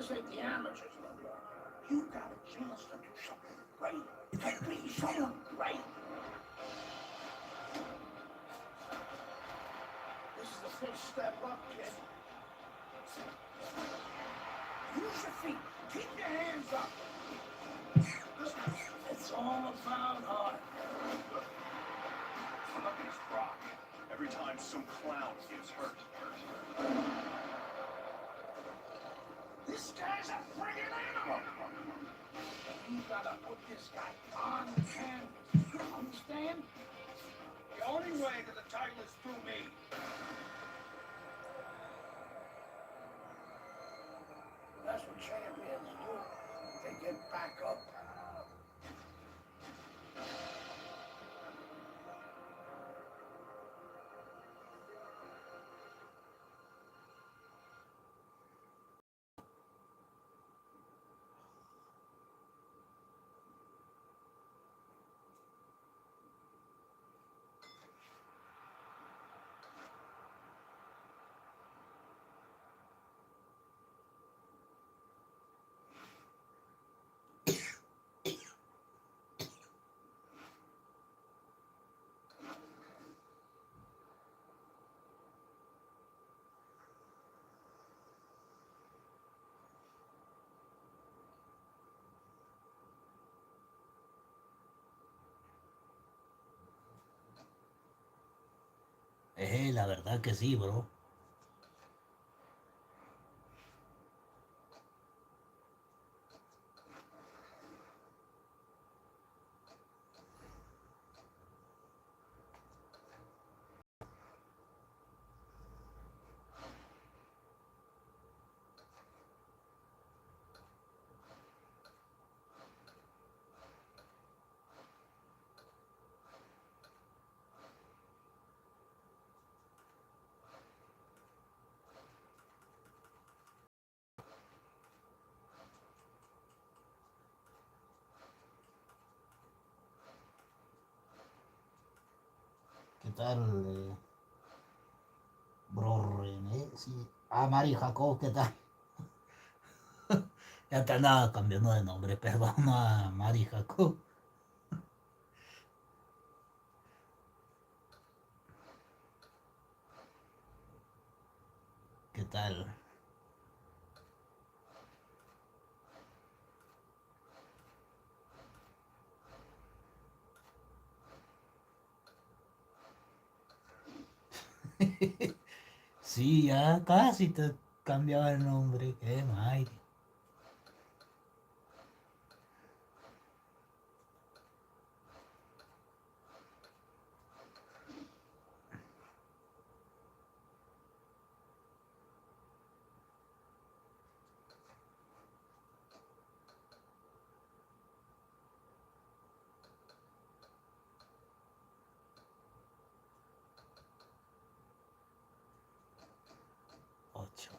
This ain't the amateurs no more. You got a chance to do something great. To be someone great. This is the first step up, kid. Use your feet. Keep your hands up. It's all about heart. Fuck is Brock. Every time some clown gets hurt. This guy's a friggin' animal. You gotta put this guy on the canvas. You understand? The only way to the title is through me. That's what champions do. They get back up. La verdad que sí, bro. ¿Qué tal, bro René? Sí. Ah, Mari Jacob, ¿qué tal? Ya te andaba cambiando de nombre, perdón a Mari Jacob. ¿Qué tal? Sí, ya casi te cambiaba el nombre, qué madre. Ocho.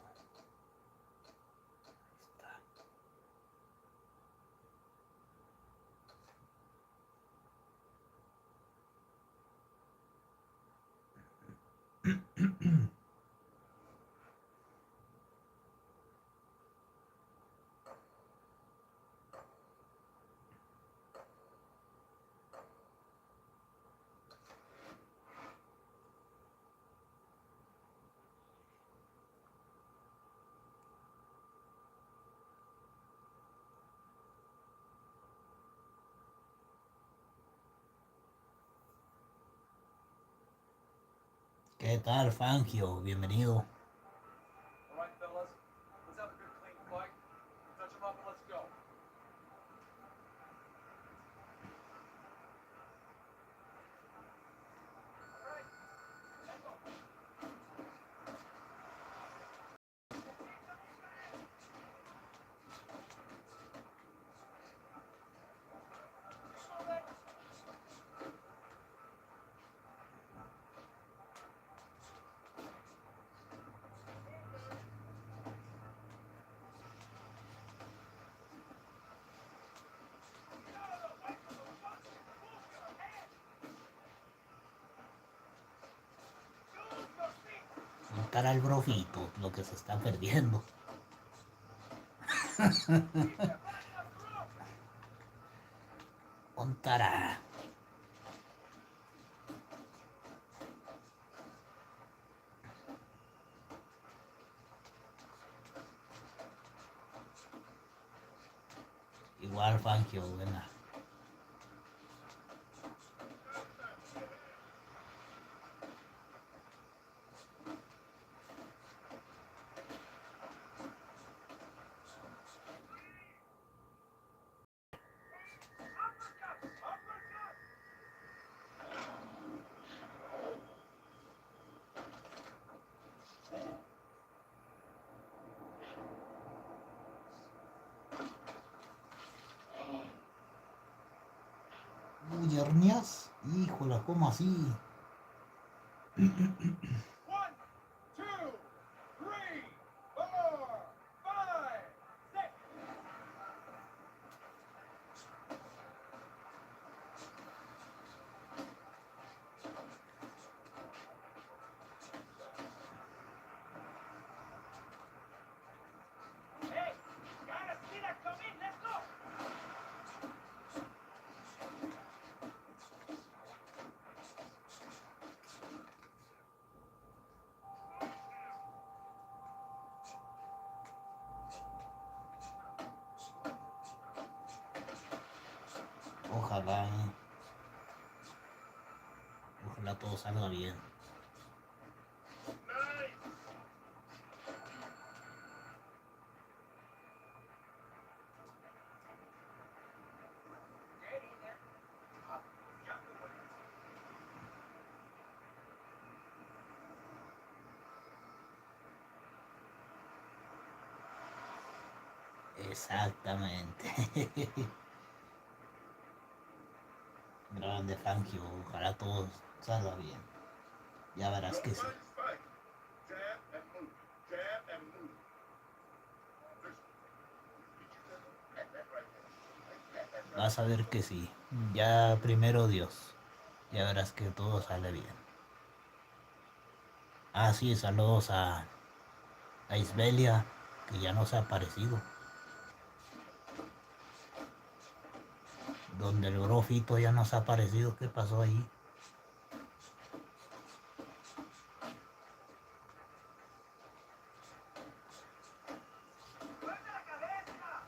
¿Qué tal, Fangio? Bienvenido. All right, fellas. Let's have a good clean fight. Touch him up and let's go. Cara al brofito, lo que se está perdiendo. Contará. Igual Fangio, buena. Uy, hernias. Híjola, ¿cómo así? 1, 2, 3, 4, 5, 6. Hey, gotta see that come in. Let's go. Ojalá, ojalá todo salga bien. Get in there. Jump away. Exactamente. Grande Fangio, ojalá todo salga bien. Ya verás que sí. Vas a ver que sí. Ya primero Dios. Ya verás que todo sale bien. Ah, sí, saludos a Isbelia, que ya no se ha aparecido. Donde el grofito ya no se ha aparecido. ¿Qué pasó ahí? ¡Suelta la cabeza!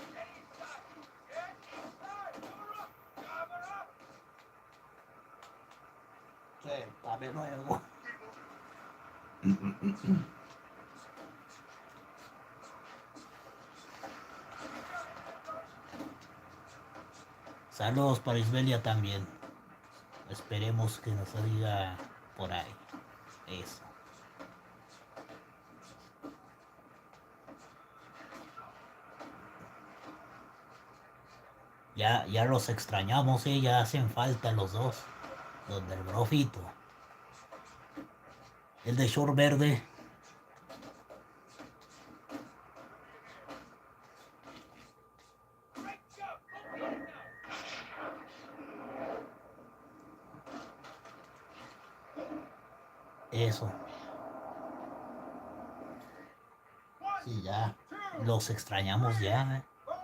Get inside! Get inside! Cover up! Cover up! Dame luego. Saludos para Isbelia también. Esperemos que nos oiga por ahí. Eso. Ya los extrañamos, ya hacen falta los dos. Los del grofito. El de short verde. Great job! Go get it now! Eso. 1, Sí, ya. 2, Los extrañamos ya. 4,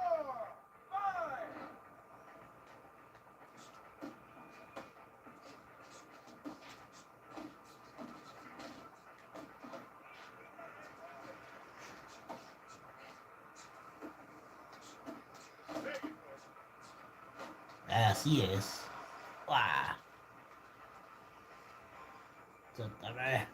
5. Así es. ¡Guau! Suéltame.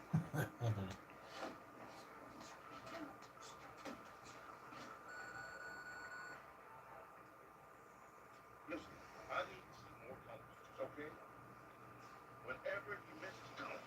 Listen, I need to see more colors, okay? Whenever you mention color.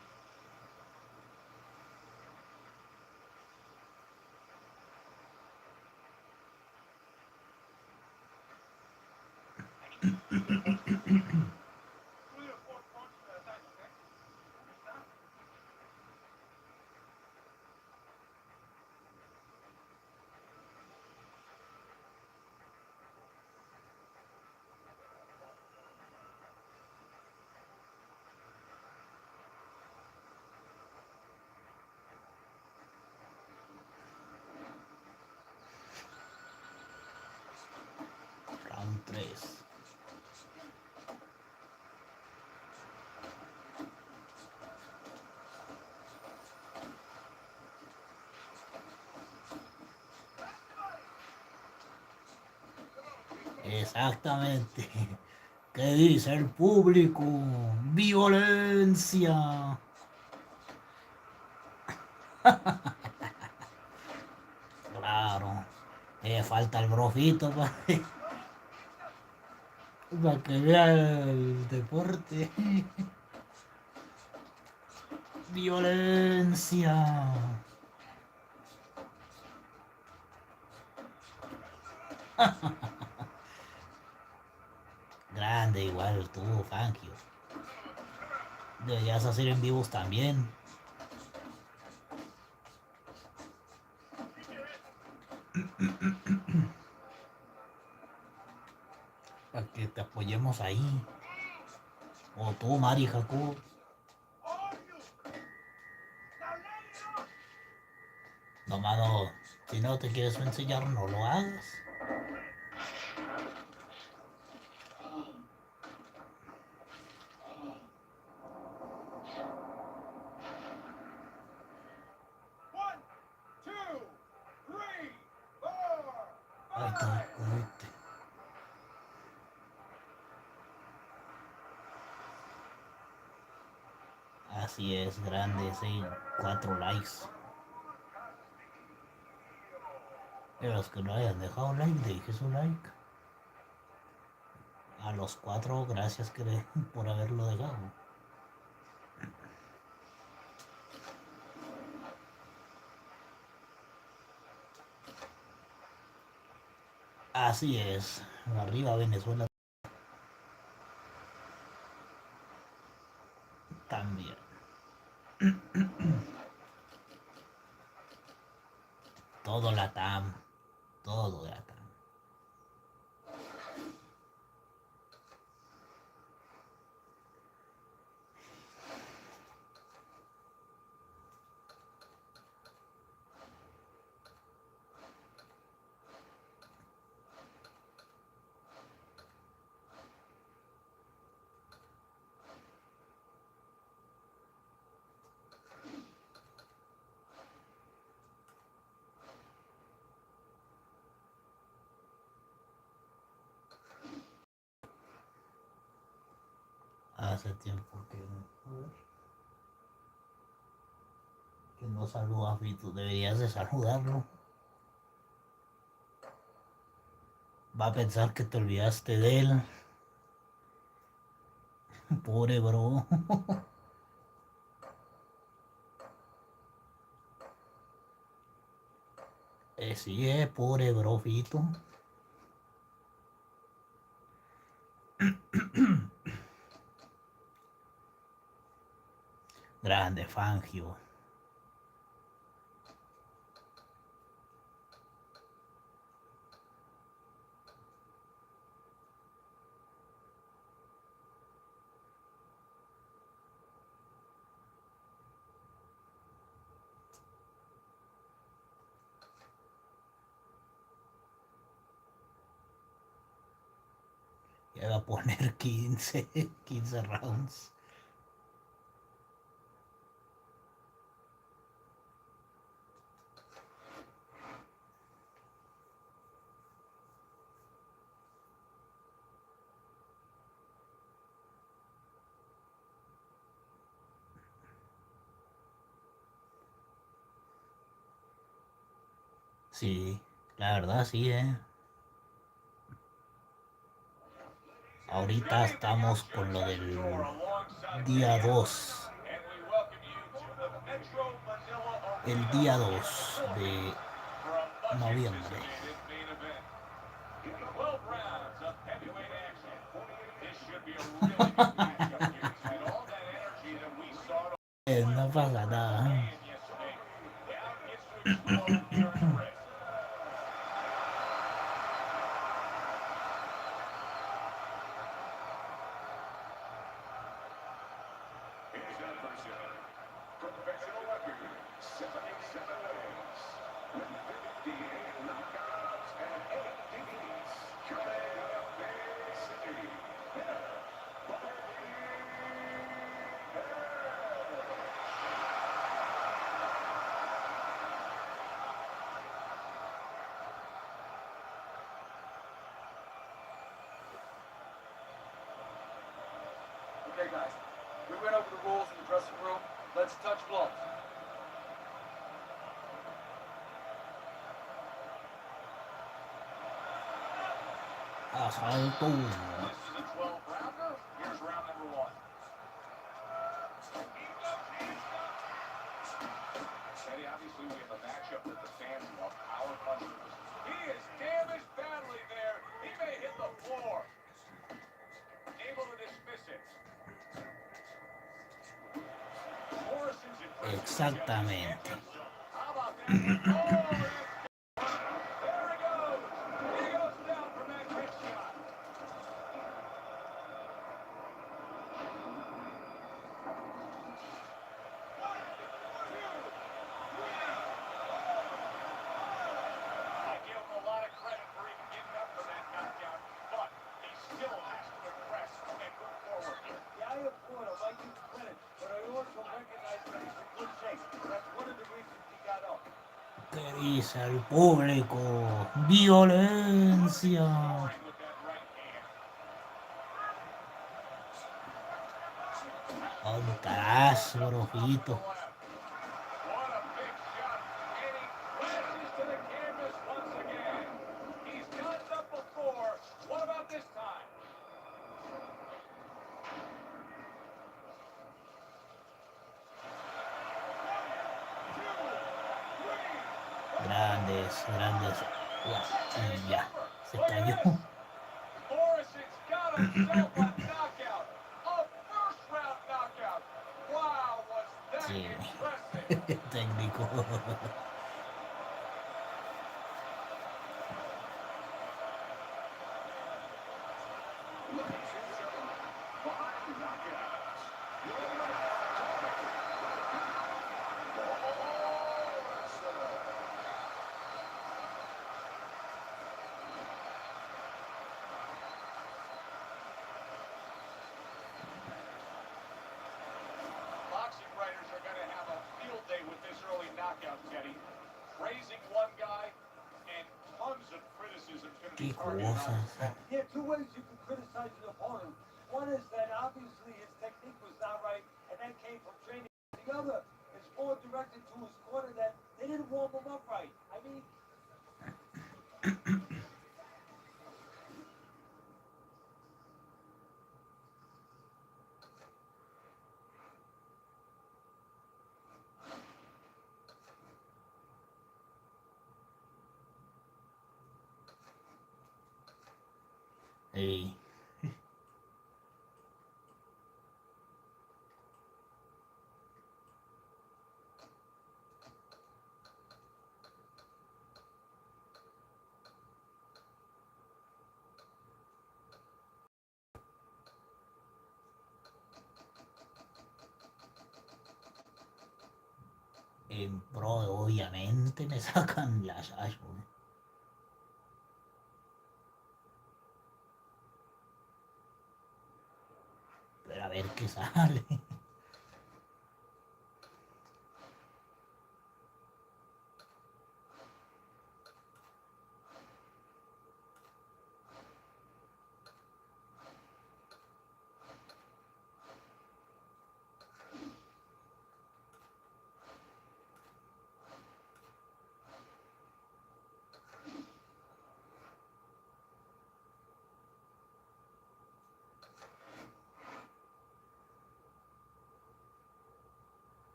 3. Exactamente. ¿Qué dice el público? ¡Violencia! Claro. Falta el brofito para que vea el deporte. Violencia. Grande igual tú, Fangio. Deberías hacer en vivos también. Para que te apoyemos ahí. O tú, Mari Jacob. No, mano, si no te quieres enseñar, no lo hagas. One, two, three, four, Ahí está, correcto. Así es, grande, sí, 4 likes. Y los que no hayan dejado like, deje su like. A los 4, gracias por haberlo dejado. Así es, arriba Venezuela también. Todo Latam, todo Latam. Hace tiempo que no saluda a Fito, deberías de saludarlo. Va a pensar que te olvidaste de él. Pobre bro. Sí, pobre bro Fito. Grande Fangio. Ya va a poner 15 rounds. Sí, la verdad sí, Ahorita estamos con lo del día 2. El día 2 de noviembre. No pasa nada. Okay, guys. We went over the rules in the dressing room. Let's touch gloves. Asalto. This is a 12-rounder. Here's round number 1. Eddie, obviously we have a matchup that the fans love. Power punchers. He is damaged badly there. He may hit the floor. Able to dismiss it. Morrison's in pressure. Exactamente. How about that? Oh, there he goes. He goes down from that hip shot. I give him a lot of credit for even getting up from that knockdown, but he still has to impress and move forward here. Yeah, I applaud him. I give him credit, but I also recognize that he's in good shape. That's one of the reasons he got up. ¿Qué dice el público? Violencia. Scoring with that right hand. Contrazo, rojito. What a big shot. And he crashes to the canvas once again. He's gotten up before. What about this time? Grandes, grandes. Y ya, se cayó. Morrison's got himself a knockout. A first-round knockout. Wow, was that Sí. impressive. Técnico. Boxing writers are going to have a field day with this early knockout, Teddy. Praising one guy and tons of criticism going to be Qué targeted on his cosas. back. Yeah, two ways you can criticize an opponent. One is that obviously his technique was not right, and that came from training. The other is more directed to his corner that they didn't warm him up right. I mean, Ey. En pro, obviamente me sacan las Ashford. Pero a ver qué sale.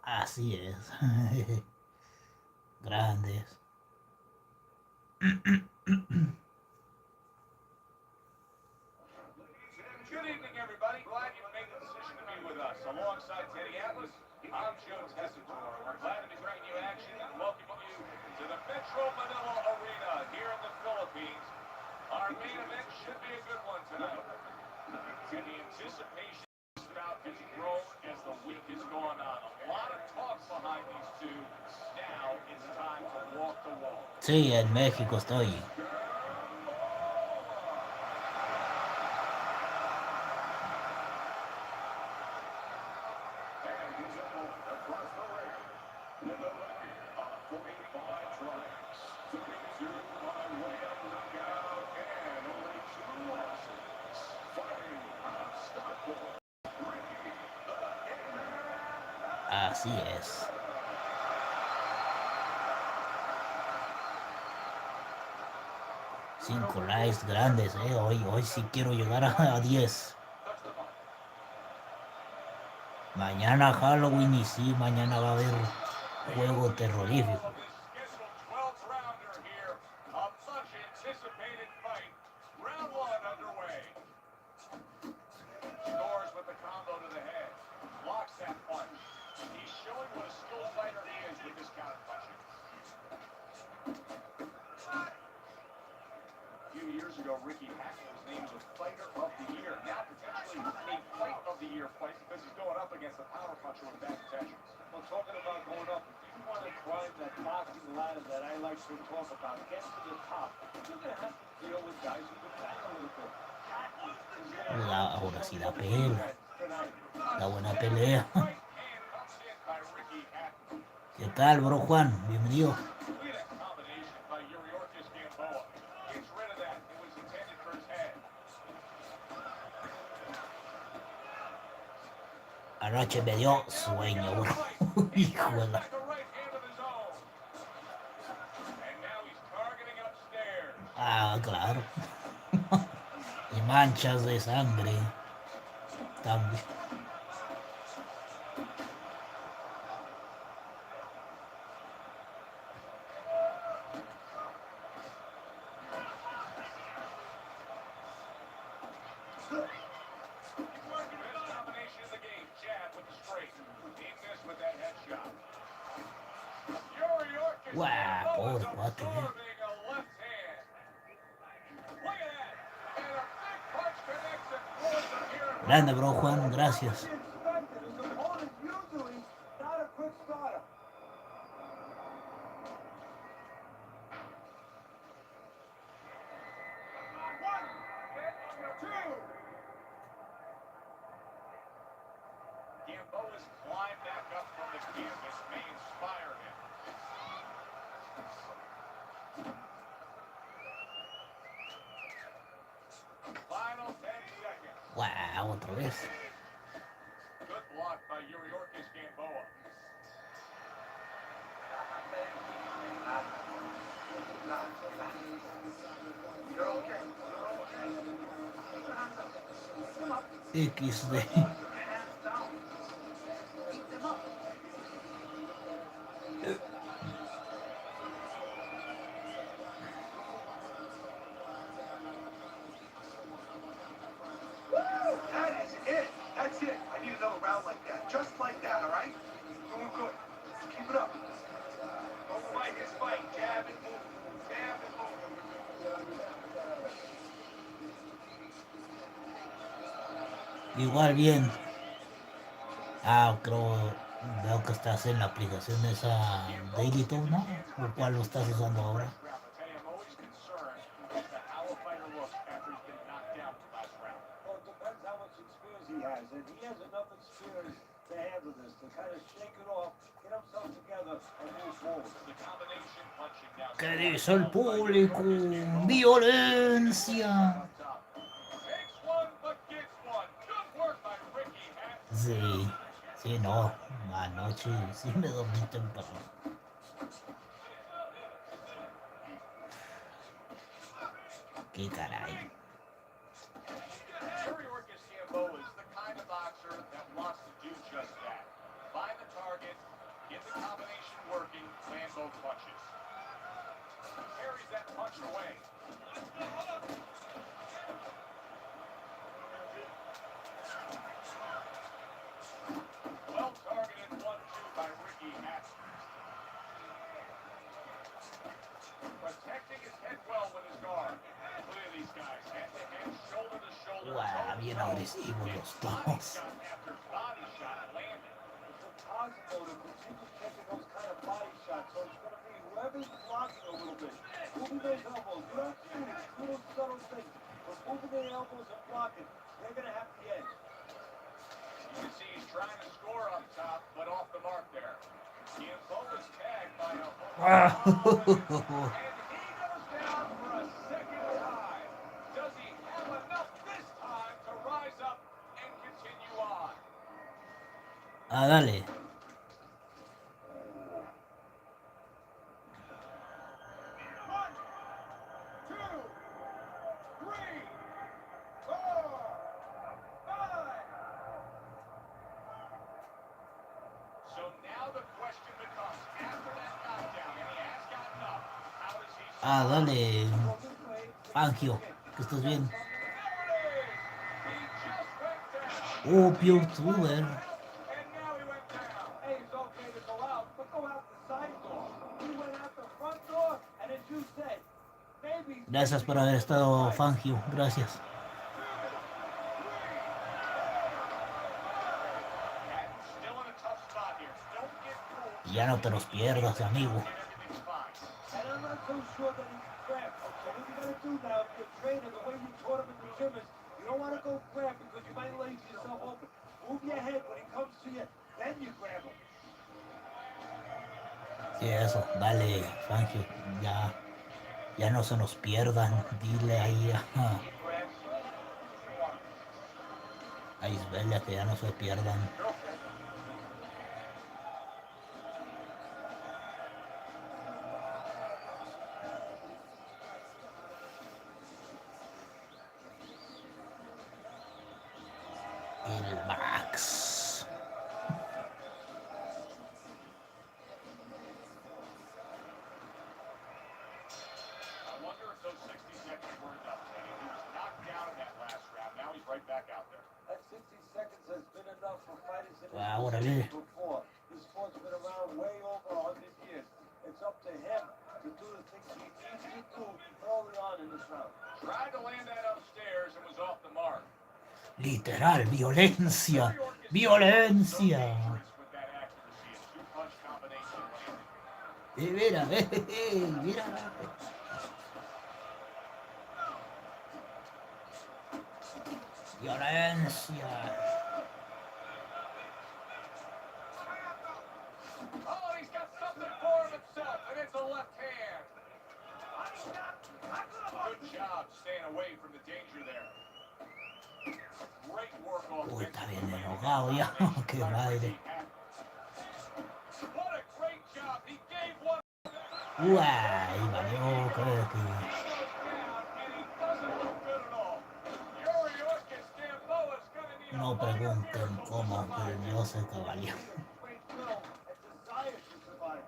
Así es. Grandes. Good evening, everybody. Glad you made the decision to be with us. Alongside Teddy Atlas, I'm Joe Tessitore. We're glad to be bringing you action and welcoming you to the Metro Manila Arena here in the Philippines. Our main event should be a good one tonight. And the anticipation of this bout has grown as the week has gone on. A lot of talk behind these two. Now it's time to walk the walk. Sí, en México estoy. And he's able across the ring. In the ring, 45 strikes. Así es. Cinco likes grandes, hoy sí quiero llegar a 10. Mañana Halloween y sí, mañana va a haber juego terrorífico. Ricky Hatton was named the Fighter of the Year. Now potentially a Fight of the Year fight because he's going up against a power puncher with bad intentions. Well, talking about going up, if you want to climb that boxing ladder that I like to talk about, get to the top, you're going to have to deal with guys who can bang a little bit. Ahora sí da pelea. Da buena pelea. ¿Qué tal, bro Juan? Bienvenido. Anoche me dio sueño, bro. Hijo de la... Ah, claro. Y manchas de sangre. También. Wow, pobre cuate, Grande, bro Juan, gracias. Wow, otra vez. XD. That's it. I need another round like that. Just like that, all right? Doing good. Keep it up. Don't fight this fight. Jab and move. Jab and move. Igual bien. Veo que estás en la aplicación de esa Daily Talk, ¿no? ¿O cuál lo estás usando ahora? He has, and he has enough experience to handle this, to kind of shake it off, get himself together, and move forward. ¿Qué dice el público? ¡Violencia! Sí, no, anoche sí me dormí temprano. ¡Qué caray! Wow, bien agresivos los dos. Ah, dale. Ah, dale, Fangio, que estés bien. Oh, Pure Tuber. Hey, it's okay to go out, but go out the side door. We went out the front door, and as you said, maybe. Gracias por haber estado, Fangio. Gracias. Still in a tough spot here. Don't get fooled. Ya no te los pierdas, amigo. And everything's fine. And I'm not so sure that he's crap. So what you gotta do now, if you're training the way you taught him in the gym is, you don't want to go grab because you might lace yourself open. Move your head when he comes to you, then you grab him. Sí, eso. Dale, Fangio. Ya, ya no se nos pierdan. Dile ahí a Isbelia que ya no se pierdan. El Bax. I wonder if those 60 seconds were enough, Teddy. He was knocked down in that last round. Now he's right back out there. That 60 seconds has been enough for fighters in this Ahora position before. This sport's been around way over 100 years. It's up to him to do the things he needs to do early on in this round. Tried to land that upstairs and was off the mark. Literal, violencia. Violencia. With that accuracy, a two-punch combination landed. Mira, mira. Violencia. Oh, he's got something for himself, and it's a left hand. Good job staying away from the danger there. Great work off. Uy, está bien enojado ya. Qué madre. What a great job. He gave one. Uy, valió, creo que. No pregunten cómo, pero yo sé que valió. Great will and desire to survive.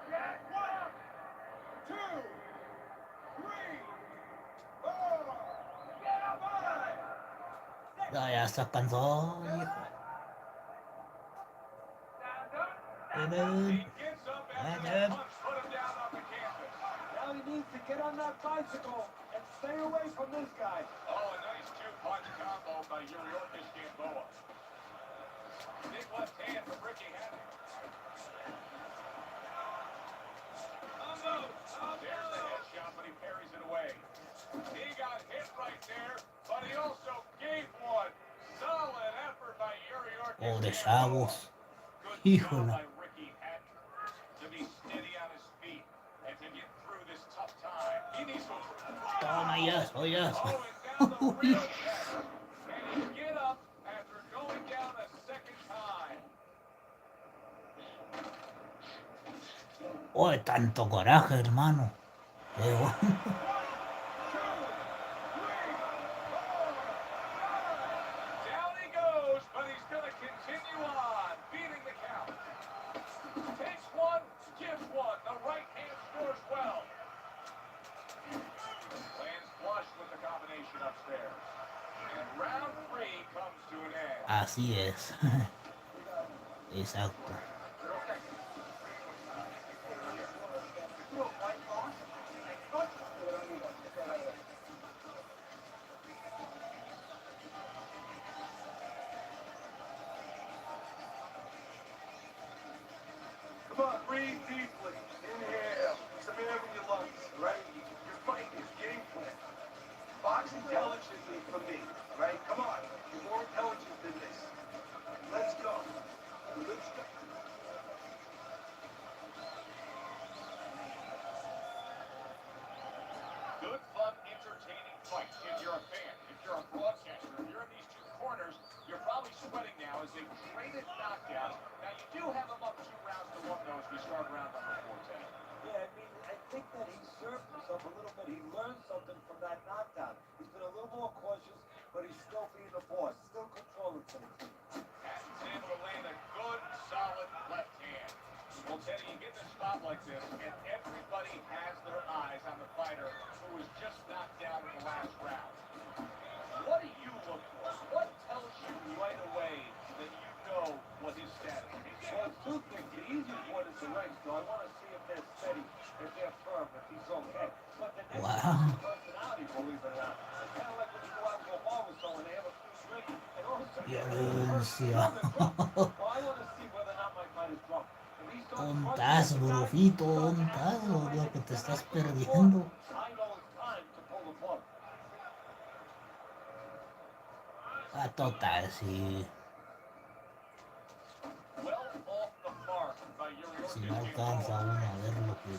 Get 1, 2, 3, 4. Get up on. No, ya se cansó, hijo. Ven. Gets up after that punch put him down on the canvas. Now he needs to get on that bicycle and stay away from this guy. Oh, a nice two-punch combo by Yuriorkis Gamboa. Big left hand from Ricky Hatton. There's the headshot, but he parries it away. He got hit right there, but he also gave one. Solid effort by Yuriorkis Pobre Gamboa. chavos. Good job Híjole. by Ricky Hatton to be steady on his feet and to get through this tough time. He needs to... Toma ya, oyas. Oh, and now the real test. Can he get up after going down a second time? Uy, tanto coraje, hermano. Luego. Down he goes, but he's going to continue on, beating the count. Takes one, gives one. The right hand scores well. Lands flush with the combination upstairs. And round 3 comes to an end. Así es. Exacto. Come on, breathe deeply. Inhale. Some air in your lungs, right? Your fight is game plan. Box intelligently for me, right? Come on. You're more intelligent than this. Let's go. Let's go. Good, fun, entertaining fight if you're a fan. If you're a broadcaster, if you're in these two corners, you're probably sweating now as they traded knockdowns. Now, you do have them up 2 rounds to 1, though, as we start round number Violencia. Well, I want to see whether or not my fight is drunk. If he starts ¿Dónde punching estás, the guy, brofito? starts ¿Dónde estás? acting the way Lo that que te that estás I did before, perdiendo. I know it's time to pull the plug. Ah, total, sí. Well off the mark by Si Yuriorkis no alcanza Gamboa. uno a ver lo que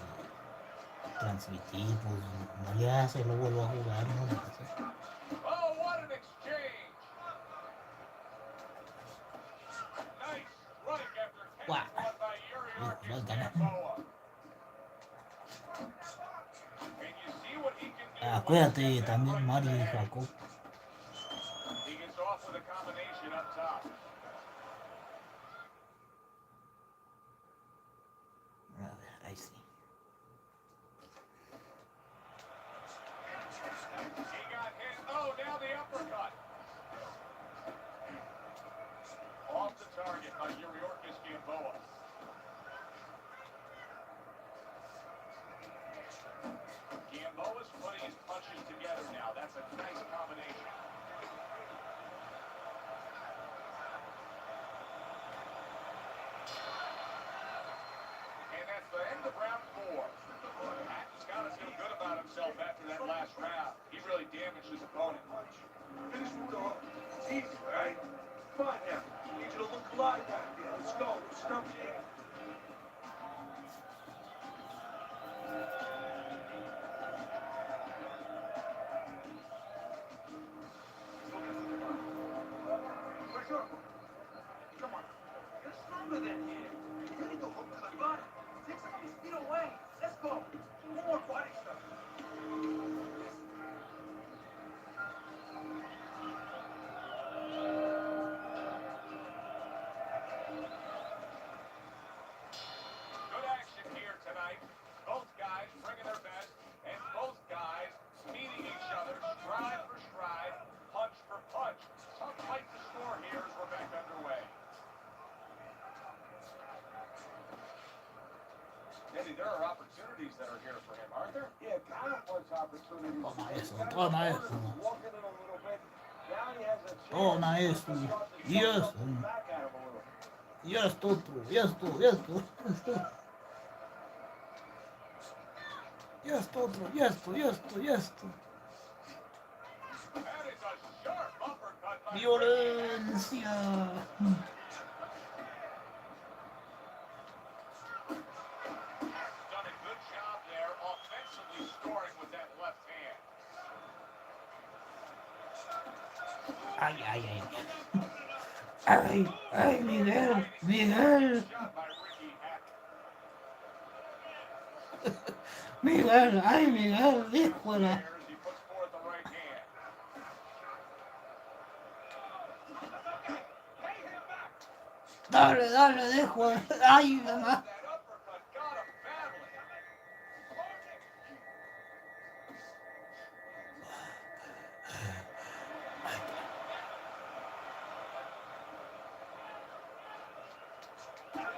transmití, pues no le hace, lo vuelvo a jugar, no le hace. Oh, what an exchange! Nice strike after ¡Guau! catching one by Yuriorkis Suéltame. Gamboa. And you see what he can do when he Acuérdate gets that también right to Mario the y head. Jacob. He gets off with a combination up top. A ver, ahí sí. He got hit. Oh, now the uppercut. Off the target by Yuriorkis Gamboa. Gamboa's putting his punches together now. That's a nice combination. And that's the end of round 4. Patton's got to feel good about himself after that last round. He really damaged his opponent. Finish with the hook. It's easy, all right? Come on now. I need you to look alive back there. Let's go. Stop here. Come on. You're stronger than him. You need to hook to the body. Take some of his feet away. Let's go. More body stuff. Good action here tonight. Both guys bringing their best, and both guys meeting each other stride for stride, punch for punch. Tough fight to score here as we're back underway. Eddie, there are opportunities that are here for him, aren't there? Yeah, kind of wants opportunities. Toma eso, Kind of toma opponent eso. is walking in a little bit. Now he has a chance Toma to eso. start to Y throw eso. something back at him a little. Y esto otro, y esto, y esto, esto. Y esto otro, y esto, y esto, y esto. That is a sharp uppercut by Violencia. Done a good job there, offensively scoring with that left hand. Ay, ay, ay. Ay, ay, Miguel, Miguel, Shot by Ricky Hatton. Miguel, ay, Miguel, híjole. As he puts forth the right hand. Dale, dale, dejo. Ay, mamá. That uppercut got him badly.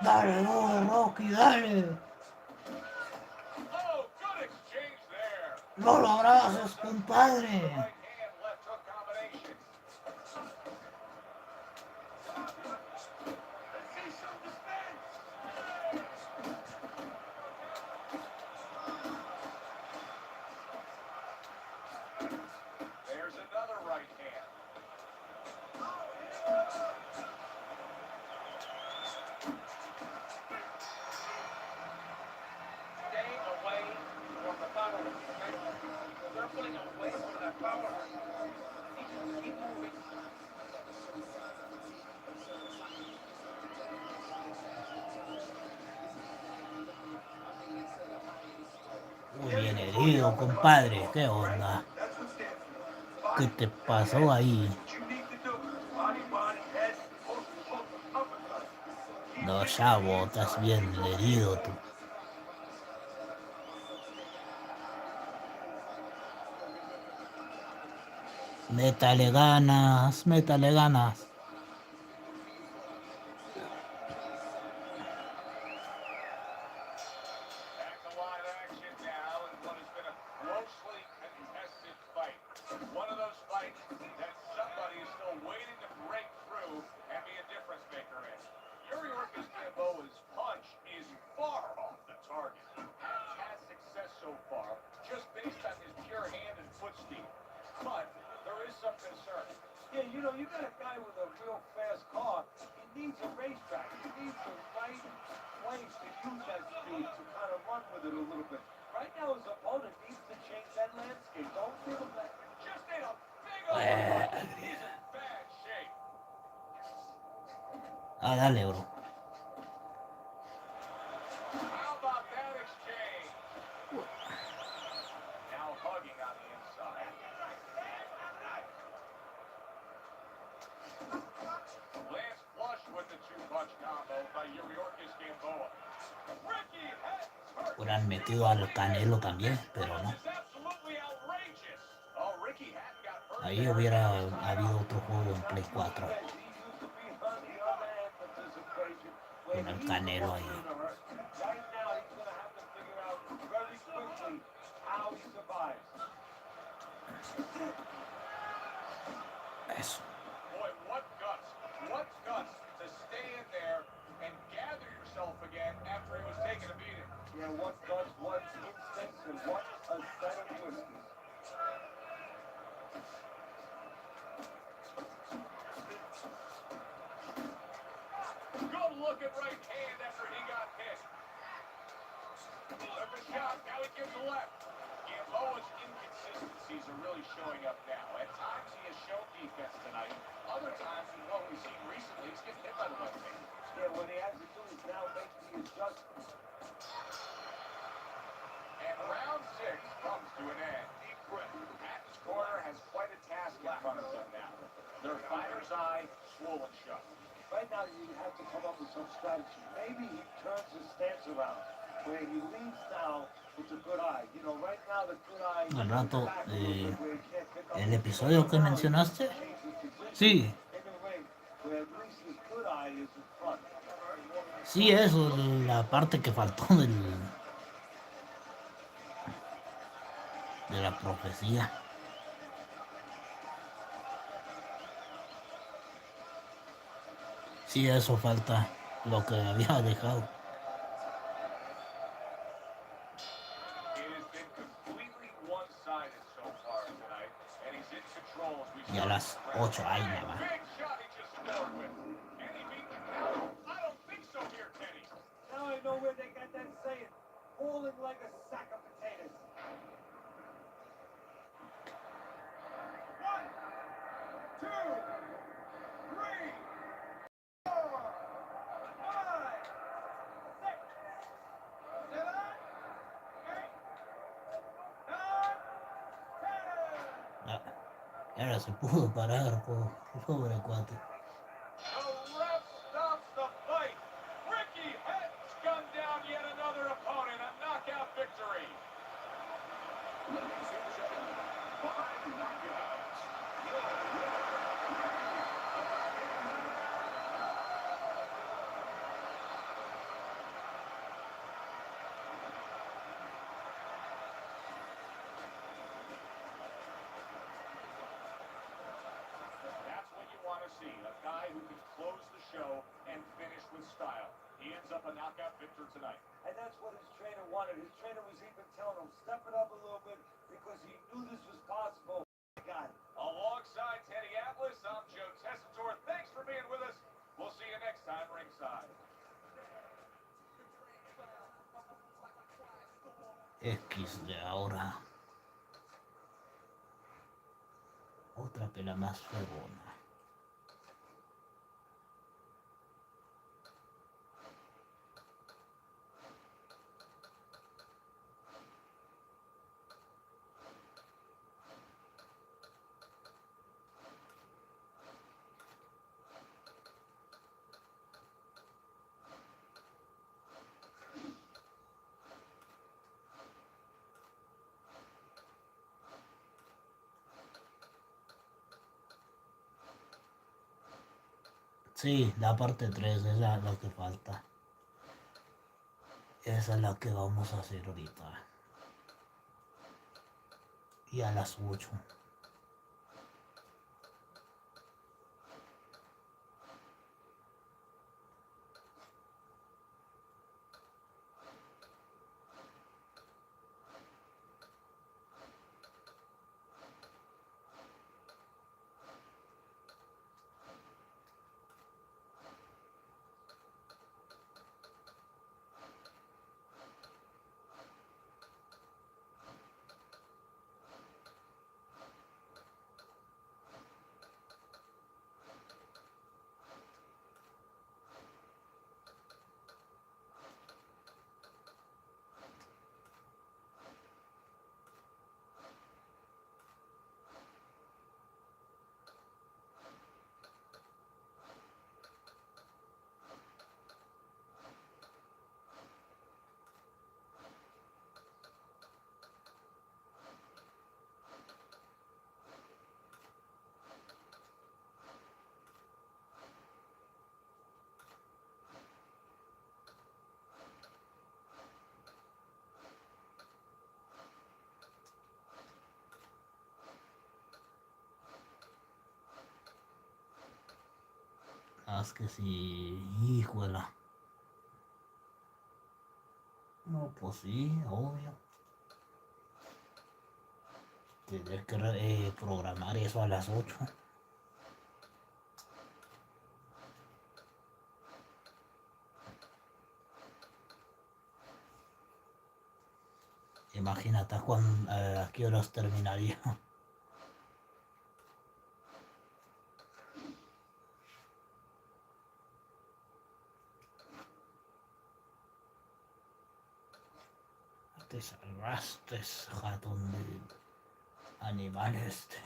Dale, duro, Rocky, dale. Oh, good exchange there. No lo abraces, compadre. Right hand, left hook combination. Let's see some defense. There's another right hand. Stay away from the power. They're putting away from that power. Keep moving. Muy bien herido, compadre. ¿Qué onda? That's what's there. ¿Qué te pasó ahí? What you need to do. Body, body, head, hook, hook, uppercut. No, chavo, estás bien herido tú. Métale ganas, métale ganas. Back to live action now in what has been a closely contested fight. One of those fights that somebody is still waiting to break through Yeah, you know, you got a guy with a real fast car. He needs a racetrack. He needs the right place to use that speed to kind of run with it a little bit. Right now, his opponent needs to change that landscape. Don't give him that. Just ate a big uppercut. He's in bad shape. Ah, dale, bro. How about that exchange? Now hugging on the inside. Lance flush with the two-punch combo by Yuriorkis Gamboa. Ricky head first. Hubieran metido al Canelo también, pero no. Is absolutely outrageous. Oh, Ricky Hatton got hurt Ahí there. hubiera habido otro juego en Play 4 He used to be on the other end of this equation. Where con el he's the Canelo one ahí. in a hurry. Right now, he's going to have to figure out very quickly how he survives. Eso. Boy, what guts. What guts to stay in there and gather yourself again after he was taking a beating. Yeah, what guts, what instincts, and what a set of whiskies. Good looking right hand after he got hit. Took a shot, now he gives the left. Gamboa's inconsistencies are really showing up now. At times he has shown defense tonight. Other times, well, we've seen recently, he's getting hit by the left hand. Yeah, what he has to do is now make the adjustments. And round 6 comes to an end. Deep breath. Hatton's corner has quite a task in front of them now. Their fighter's eye swollen shut. Right now, you have to come up with some strategy. Maybe he turns his stance around, where he leads now with the good eye. You know, right now the good eye. Al rato, back a little bit, where he can't pick up el the episodio que now he mencionaste, changes position sí, in the ring, where at least his good eye is in front. sí, eso, la parte que faltó de la profecía. Sí, eso falta, lo que había dejado. It has been completely one-sided so far tonight, and he's in control as we Y a las 8 hay nada más. Big shot he just scored with. And he beat the count. I don't think so here, Kenny. Now I know where they got that saying, falling like a sack of potatoes. 1, 2, 3, 4, 5, 6, 7, 8, 9, 10. Ah, ahora se pudo parar, pobre cuate. The ref stops the fight. Ricky Hatton's gunned down yet another opponent. A knockout victory. Ladies and gentlemen, 5 knockouts. That's what you want to see. A guy who can close the show and finish with style. He ends up a knockout victor tonight. And that's what his trainer wanted. His trainer was even telling him, step it up a little bit, because he knew this was possible. God. Alongside Teddy Atlas, I'm Joe Tessitore. Thanks for being with us. We'll see you next time ringside. X de ahora. Otra pelea más fregona. Sí, la parte 3 es la que falta. Esa es la que vamos a hacer ahorita. Y a las 8. Haz que sí, híjola. No, pues sí, obvio. Tener que programar eso a las 8. Imagínate a qué horas terminaría. Te salvaste, ratón de animal este.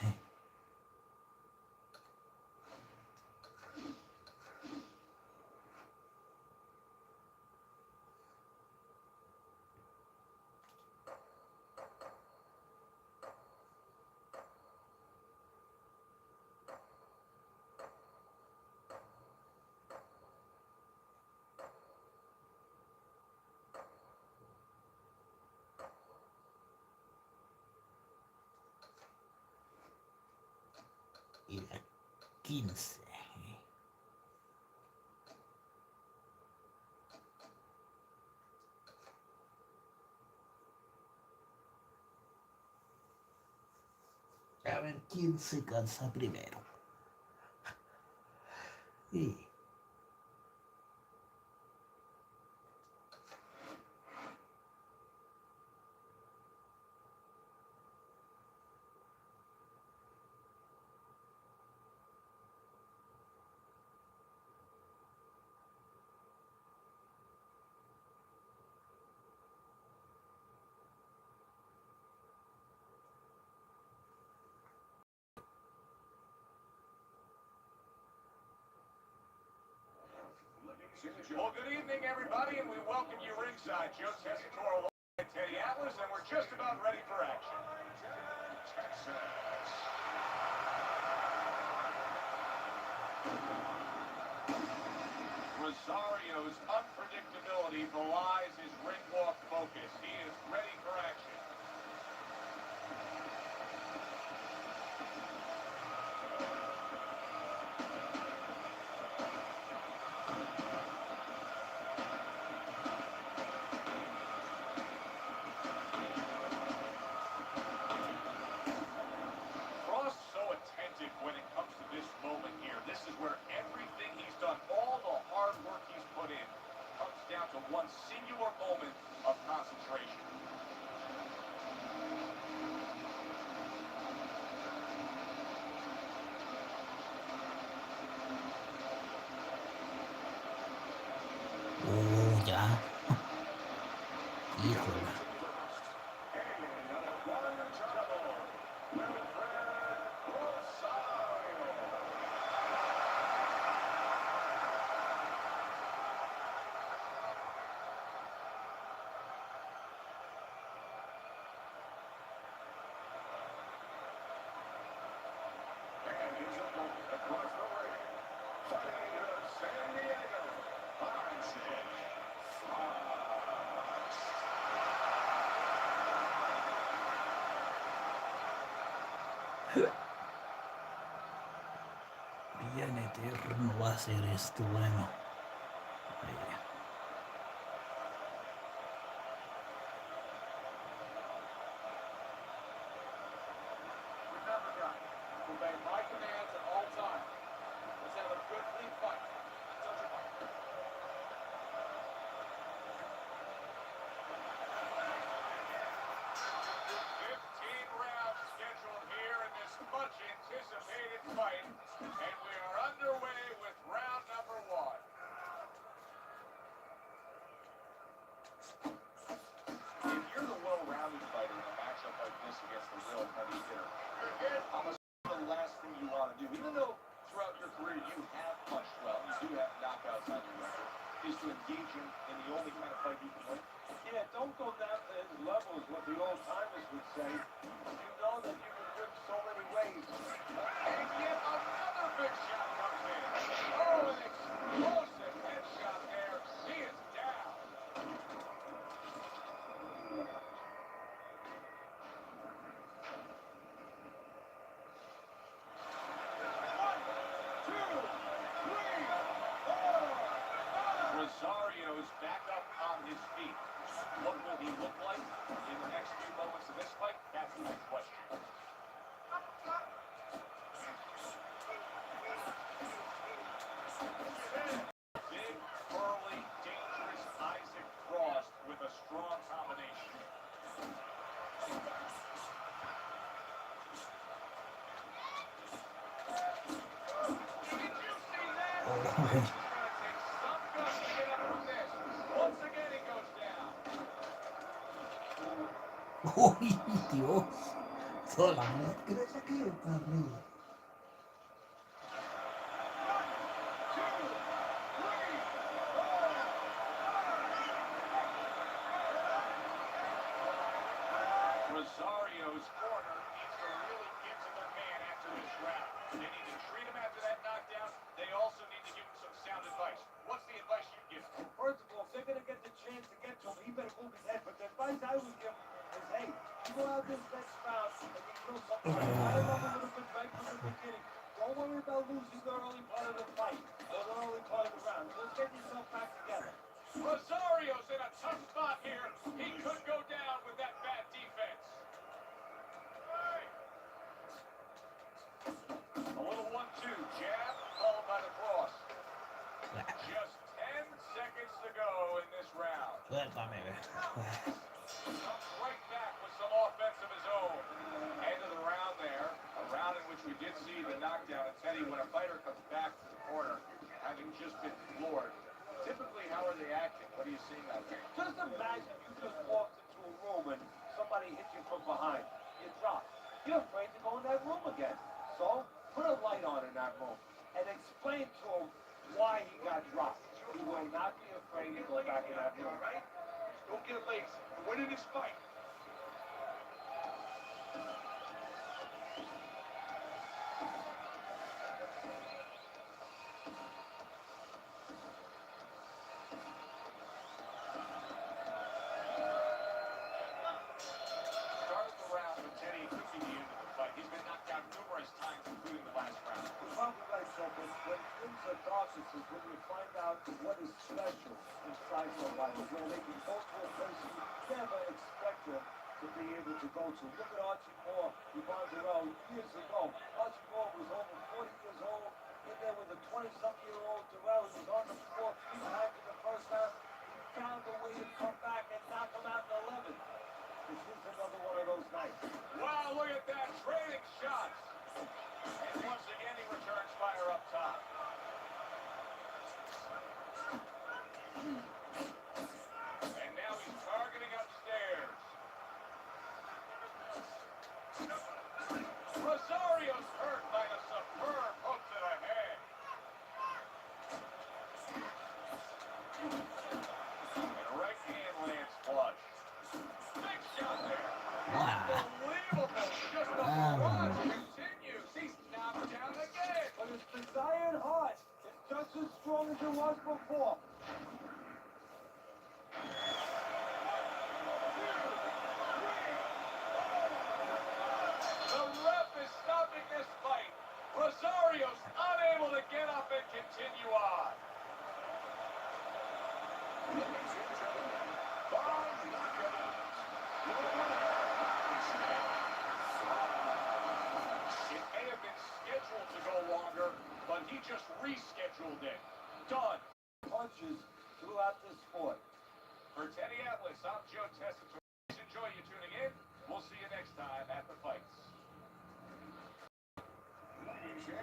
Y la 15. A ver quién se cansa primero. Y Well, good evening, everybody, and we welcome you ringside. Joe Tessitore alongside Teddy Atlas, and we're just about ready for action. Texas. Rosario's unpredictability belies his ring walk focus. He is ready for action. Frost so attentive when it comes to this moment here. This is where everything he's done, all the hard work he's put in, comes down to one singular moment of concentration. ya. Híjola. Bien eterno va a ser esto, bueno. Remember, guys, obey my commands at all times. Let's have a good, clean fight. Touch your mark. 15 rounds scheduled here in this much anticipated fight, and we are underway with round number 1. If you're the well-rounded fighter in a matchup like this against the real heavy hitter, I'm assuming the last thing you want to do, even though throughout your career you have punched well, you do have knockouts on your record, is to engage in the only kind of fight you can win. Yeah, don't go down to his level is what the old-timers would say. You know that you can win so many ways. And yet another big shot comes in. Oh, an explosive headshot there. He is down. One, two, three. his feet. What will he look like in the next few moments of this fight? That's the next question. Big, burly, dangerous Isaac Frost with a strong combination. Oh, uy, Dios. Solamente. Rosario's corner needs to really get to their man after this round. They need to treat him after that knockdown. They also need to give him some sound advice. What's the advice you give him? First of all, if they're gonna get the chance to get to him, he better move his head. But the advice I would give him is, hey, you go out this next round and you kill somebody. Line him up a little bit right from the beginning. Don't worry about losing the early part of the fight or the early part of the round. Just get yourself back together. Rosario's in a tough spot here. He could go down with that bad defense. A little 1-2 jab followed by the cross. Just 10 seconds to go in this round. Suéltame. Comes right back with some offense of his own. End of the round there. A round in which we did see the knockdown. And Teddy, when a fighter comes back to the corner, having just been floored, typically how are they acting? What are you seeing out there? Just imagine you just walked into a room and somebody hit you from behind. You drop. You're afraid to go in that room again. So put a light on in that room and explain to him why he got dropped. He will not be afraid to go back in that room. Right? Don't get lazy. You're winning this fight. Started the round with Teddy. It could be the end of the fight. He's been knocked down numerous times, including the last round. You're probably right, so when things are darkest is when you find out what is special inside your life, where they can go to a place you never expect them to be able to go to. Look at Archie Moore, Yvonne Durrell, years ago. Archie Moore was over 40 years old, in there with a 20-something-year-old Durrell. He was on the floor 3 times in the first round. He found a way to come back and knock him out in 11. This is another one of those nights. Wow, look at that. Trading shots. And once again, he returns fire up top. And now he's targeting upstairs. Rosario's hurt by a superb hook to the head. And a right hand lands flush. Big shot there. Wow. Unbelievable. Just the barrage continues. He's knocked down again. But his desired heart is just as strong as it was before. The ref is stopping this fight. Rosario's unable to get up and continue on. It may have been scheduled to go longer, but he just rescheduled it. Done. Punches throughout this sport. For Teddy Atlas, I'm Joe Tessitore. Please enjoy you tuning in. We'll see you next time at the fights.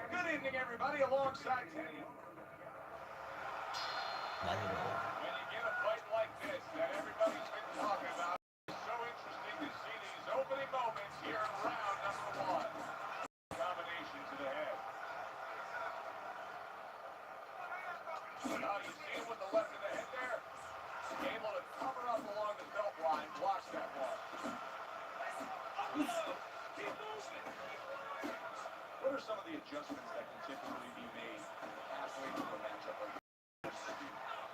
Good evening, everybody, alongside Teddy. Vale, bro. When you get a fight like this that everybody's been talking about, it's so interesting to see these opening moments here in round number 1. Combination to the head. Now you see him with the left of the head there. Able to cover up along the belt line, blocks that one. What are some of the adjustments that can typically be made halfway through a matchup like this?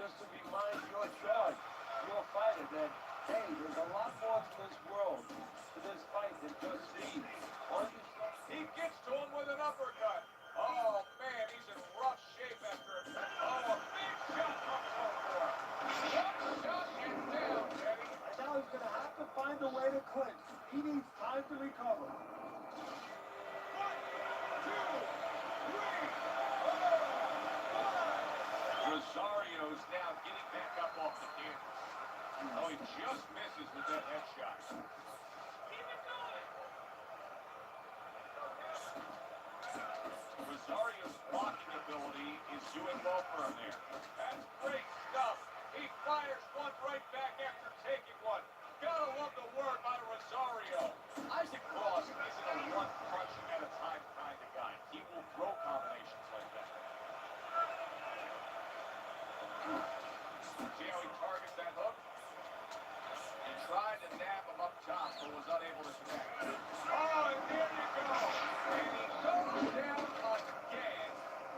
Just to remind your charge, your fighter, that, hey, there's a lot more to this world, to this fight than just speed. He gets to him with an uppercut. Oh, man, he's in rough shape after. Oh, a big shot comes home for him. One shot and Rosario's now getting back up off the canvas. Oh, he just misses with that headshot. Rosario's blocking ability is doing well for him there. That's great stuff. He fires one right back after taking one. Gotta love the work by Rosario. Isaac Cross isn't a one crushing at a time kind of guy. He will throw combinations like that. See how he targets that hook? He tried to nab him up top, but was unable to connect. Oh, and there you go. And he goes down again.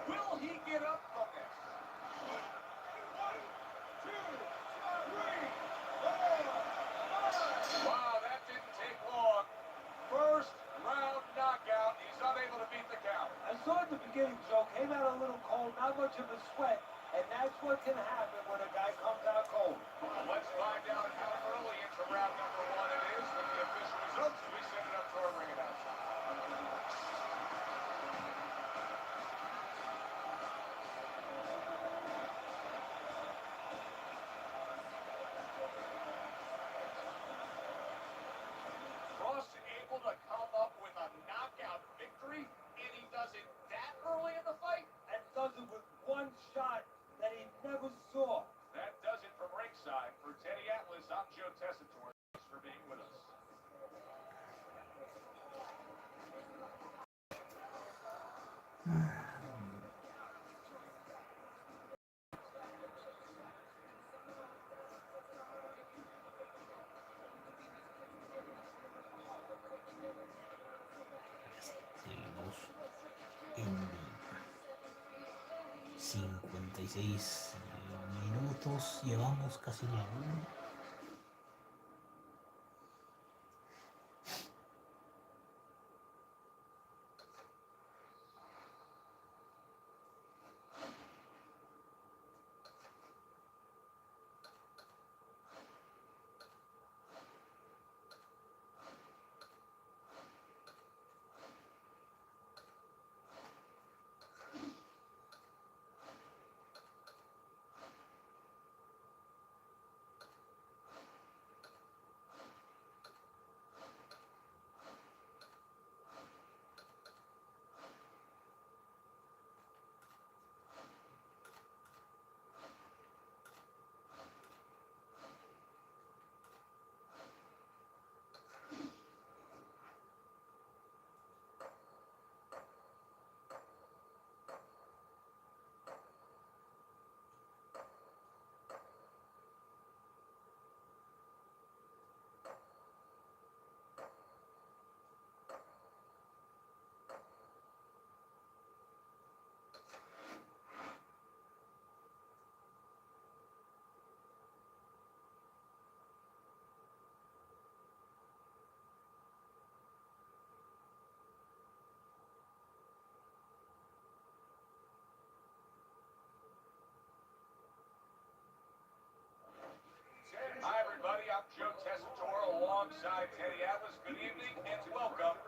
Will he get up from this? 1, 2, 3, 4, 5. Wow, that didn't take long. First round knockout. He's unable to beat the count. I saw at the beginning, Joe, came out a little cold, not much of a sweat, and that's what can happen when a guy comes out cold. Let's find out how early into round number 1 it is with the official results. We send it up to our ring announcer. Cross able to come up with a knockout victory, and he does it that early in the fight? And does it with one shot that he never saw. That does it from ringside. For Teddy Atlas, I'm Joe Tessitore. Thanks for being with us. Seguimos en 56 minutos, llevamos casi la 1. Hi, everybody. I'm Joe Tessitore alongside Teddy Atlas. Good evening and welcome.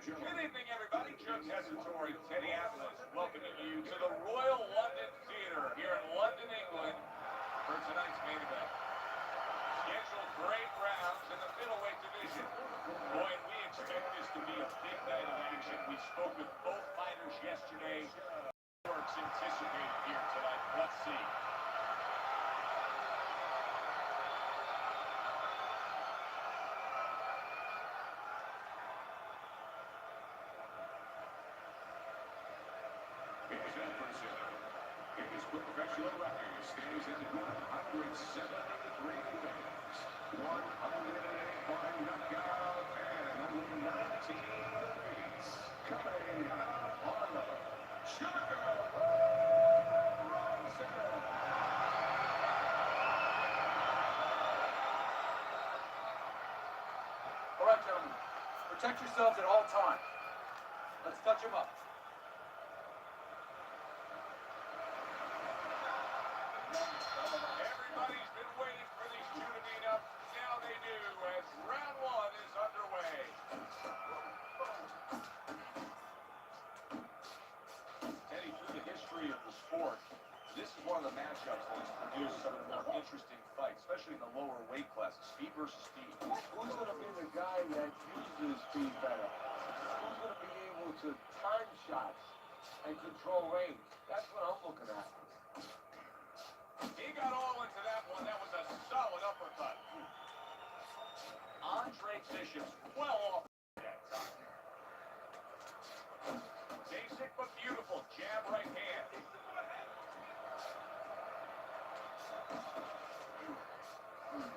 Good evening, everybody. Joe Tessitore, Teddy Atlas, welcoming you tonight's main event. Scheduled for 8 rounds in the middleweight division. Boy, and we expect this to be a big night of action. We spoke with both fighters yesterday. Works anticipated here tonight. Let's see. His professional record stands at 173 wins, 185 knockout, and only 19 defeats. Coming out on the Sugar Robinson. All right, gentlemen. Protect yourselves at all times. Let's touch him up. Everybody's been waiting for these two to meet up. Now they do, as round 1 is underway. Teddy, through the history of the sport, this is one of the matchups that has produced some of the more interesting fights, especially in the lower weight classes, speed versus speed. Who's going to be the guy that uses speed better? Who's going to be able to time shots and control range? That's what I'm looking at. He got all into that one. That was a solid uppercut. Andre Bishop's well off that time. Basic but beautiful jab right hand.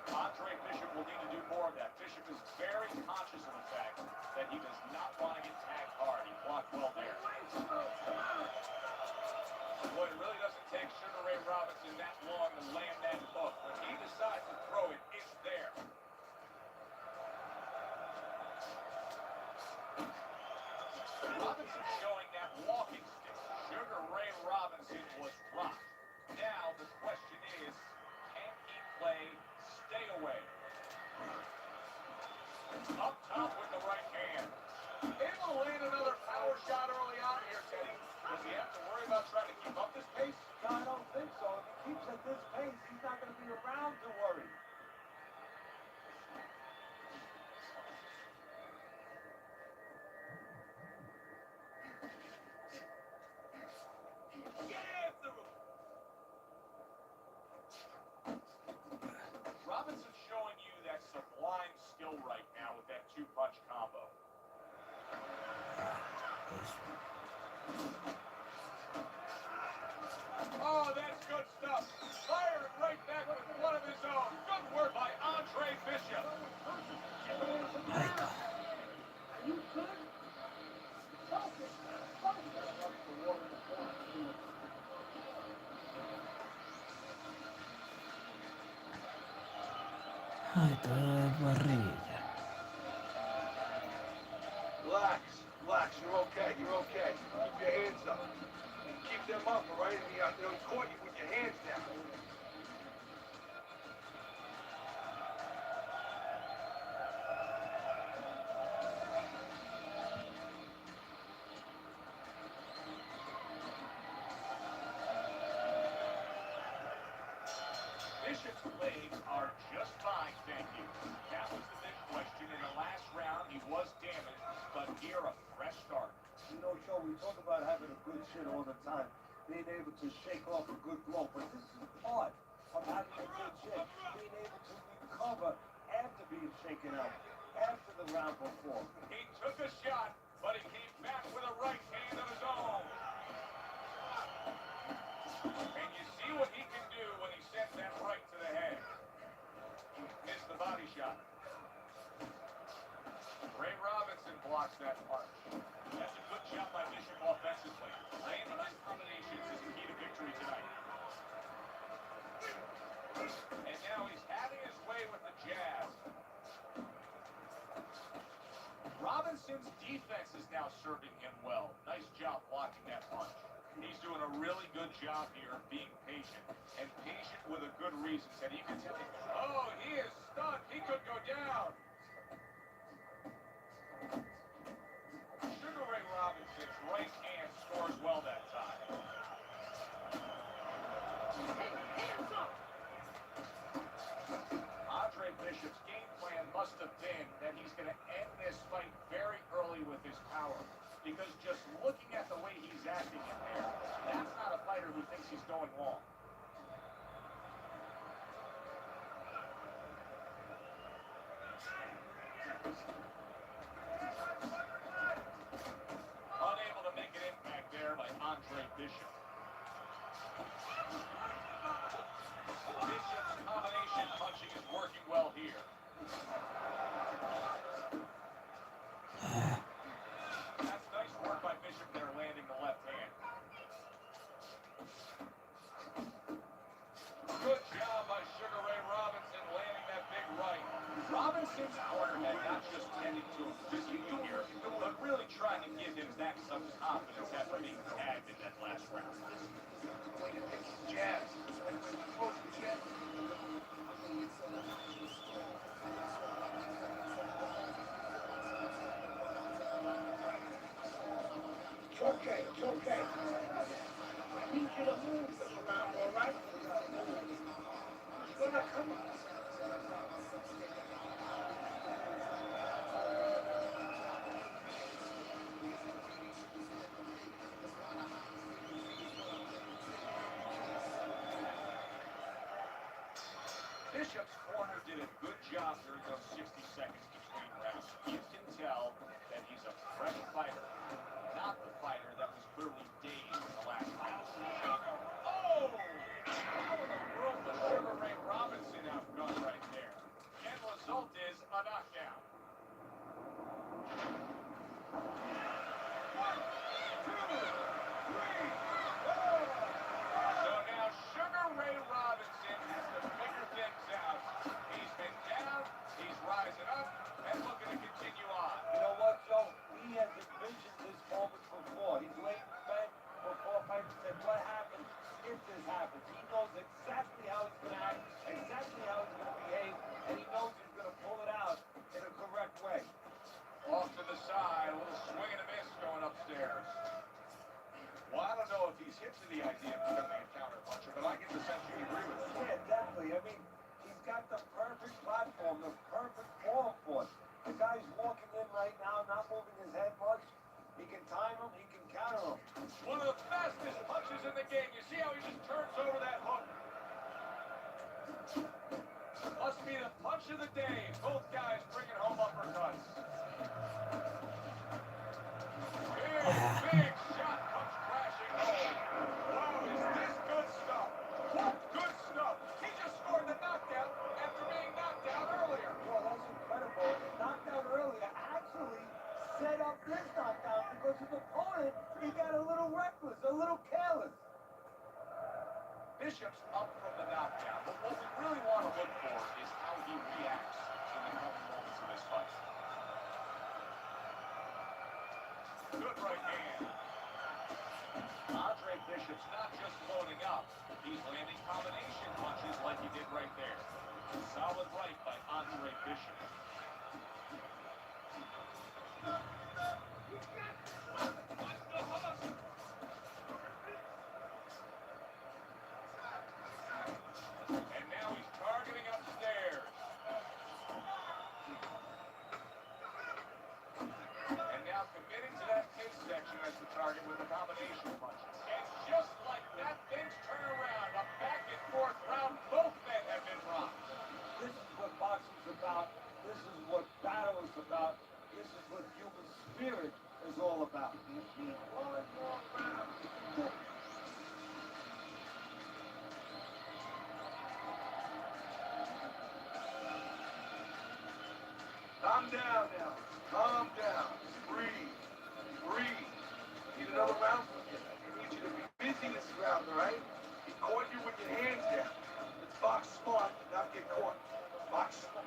Andre Bishop will need to do more of that. Bishop is very conscious of the fact that he does not want to get tagged hard. He blocked well there. Boy, it really doesn't take Sugar Ray Robinson that long to land that hook. When he decides to throw it, it's there. Robinson showing that walking stick. Sugar Ray Robinson was rocked. Now the question is, can he play stay away? Up top with the right hand. Able to land another power shot early on here, Teddy. Does he have to worry about trying to keep up this pace? No, I don't think so. If he keeps at this pace, he's not going to be around to worry. Get after him! Robinson's showing you that sublime skill right now with that 2-punch combo. Oh, that's good stuff. Firing right back with one of his own. Good work by Andre Bishop. Ahí está. You good? Focus. Ahí está Parrilla. Relax, relax. You're okay. You're okay. Keep your hands up. Keep them up, all right? He caught you with your hands down. Bishop's legs are just fine, thank you. That was the big question. In the last round, he was damaged, but here a fresh start. You know, Joe, we talk about having a good chin all the time, being able to shake off a good blow, but this is part of having a good chin, being able to recover after being shaken out, after the round before. He took a shot, but he came back with a right hand of his own. And you see what he can do when he sends that right to the head. Missed the body shot. Ray Robinson blocks that punch. That's a good job by Bishop offensively. Landing his combinations is the key to victory tonight. And now he's having his way with the jab. Robinson's defense is now serving him well. Nice job blocking that punch. He's doing a really good job here of being patient, and patient with a good reason. And you can tell him, oh, he is stunned. He could go down. Sugar Ray Robinson's right hand scores well that time. Hey, hands up! fighter who thinks he's going long. Unable to make an impact there by Andre Bishop. Bishop's combination punching is working well here. That's nice work by Bishop there, landing the left hand. Good job by Sugar Ray Robinson landing that big right. Robinson's corner had not just tended to him physically here, but really trying to give him back some confidence after being tagged in that last round. Jabs. It's okay, it's okay. I need you to move this around, all right? It's gonna come up. Bishop's corner did a good job during those 60 seconds between rounds. You can tell that he's a fresh fighter, not the fighter that was clearly dazed in the last round. Oh! How in the world was Sugar Ray Robinson outgunned right there? End result is a knockdown. So now Sugar Ray Robinson has to figure things out. He's been down, he's rising up, and looking to continue on. You know what, Joe? He has envisioned this moment before. He's laid in bed before fighting and said, what happens if this happens? He knows exactly how he's going to act, exactly how he's going to behave, and he knows he's going to pull it out in a correct way. Off to the side, a little swing and a miss going upstairs. Well, I don't know if he's hip to the idea of becoming a counter puncher, but I get the sense you agree with him. Yeah, definitely. I mean, he's got the perfect platform, the perfect form for it. The guy's walking in right now, not moving his head much. He can time him, he can counter him. One of the fastest punches in the game. You see how he just turns over that hook? Must be the punch of the day. Both guys bringing home uppercuts. Big shot comes crashing home. Wow, is this good stuff? Good stuff. He just scored the knockdown after being knocked out earlier. Well, that's incredible. The knockdown earlier actually set up this knockdown because his opponent, he got a little reckless, a little careless. Bishop's up from the knockdown, but what we really want to look for is how he reacts in the coming moments of this fight. Good right hand. Andre Bishop's not just loading up, he's landing combination punches like he did right there. Solid right by Andre Bishop. And now he's targeting upstairs. And now committing to that midsection as the target with the combination punches. And just like that, things turn around. A back and forth round. Both men have been rocked. This is what boxing's about. This is what battle is about. This is what human spirit is all about. One more round. Calm down now. Calm down. Breathe. Breathe. Need another round? I need you to be busy this round, all right? He caught you with your hands down. Let's box smart, not get caught. Box smart.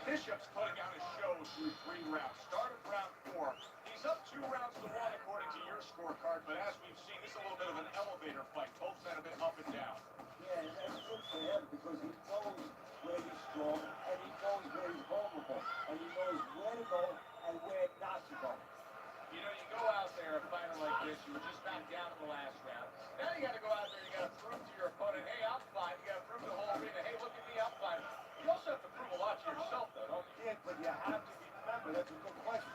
Bishop's putting on his show through 3 rounds. Started round 4. He's up 2 rounds to 1 according to your scorecard, but as we've seen, this is a little bit of an elevator fight. Both men have been up and down. Yeah, and that's good for him because he knows where he's strong and he knows where he's vulnerable and he knows where to go and where not to go. You know, you go out there, a fighter like this, you were just knocked down in the last round. Now you got to go out there, you got to prove to your opponent, hey, I'm fine. You got to prove to the whole arena, hey, look at me, I'm fine. You also have to prove a lot to yourself, though, don't you? Yeah, but you have to remember that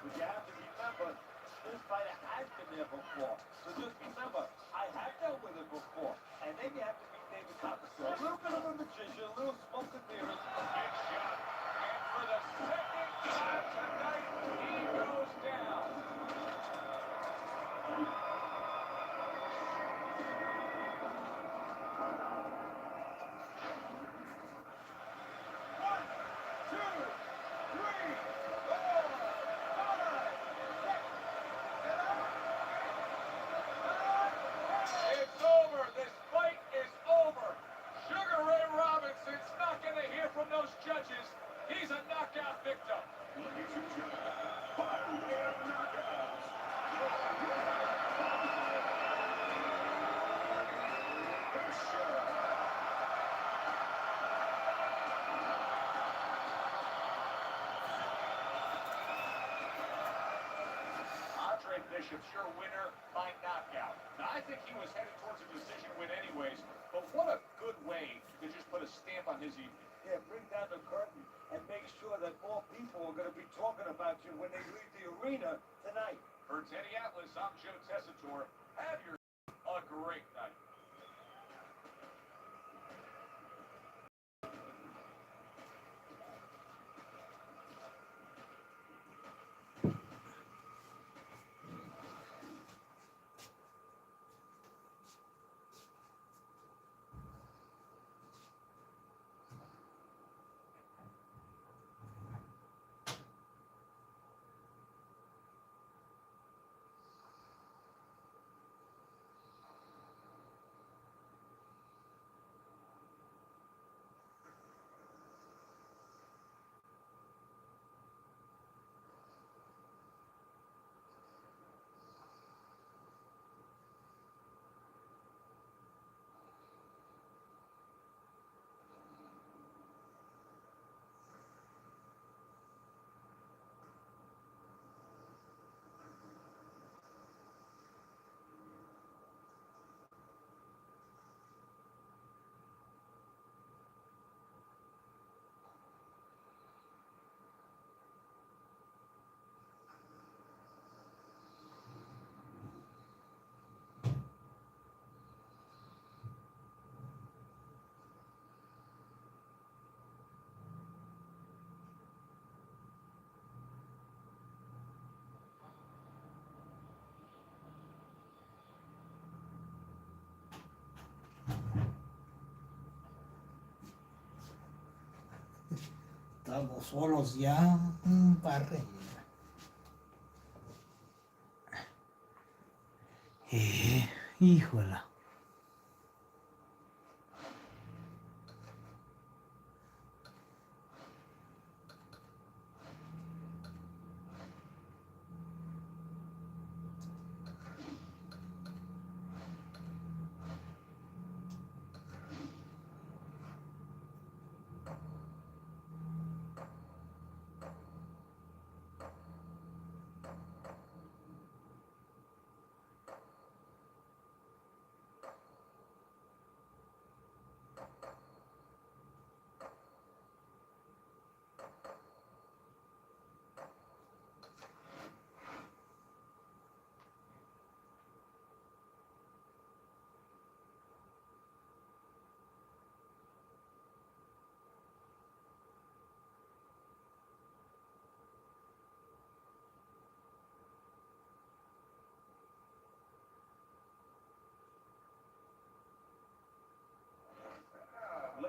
But you have to remember, this fighter has been there before. So just remember, I have dealt with it before. And then you have to meet David Copperfield. A little bit of a magician, a little smoke and mirrors. Big shot. And for the second time tonight, he goes down. One, two, three, four, five, six, seven, 8. It's over. This fight is over. Sugar Ray Robinson's not going to hear from those judges. He's a knockout victim. Ladies and gentlemen, by way of knockout, Andre Bishop's your winner by knockout. Now, I think he was headed towards a decision win anyways, but what a good way to just put a stamp on his evening. Yeah, bring down the curtain and make sure that more people are going to be talking about you when they leave the arena tonight. For Teddy Atlas, I'm Joe Tessitore. Have your a great night. Estamos solos ya, Parrilla. Híjola.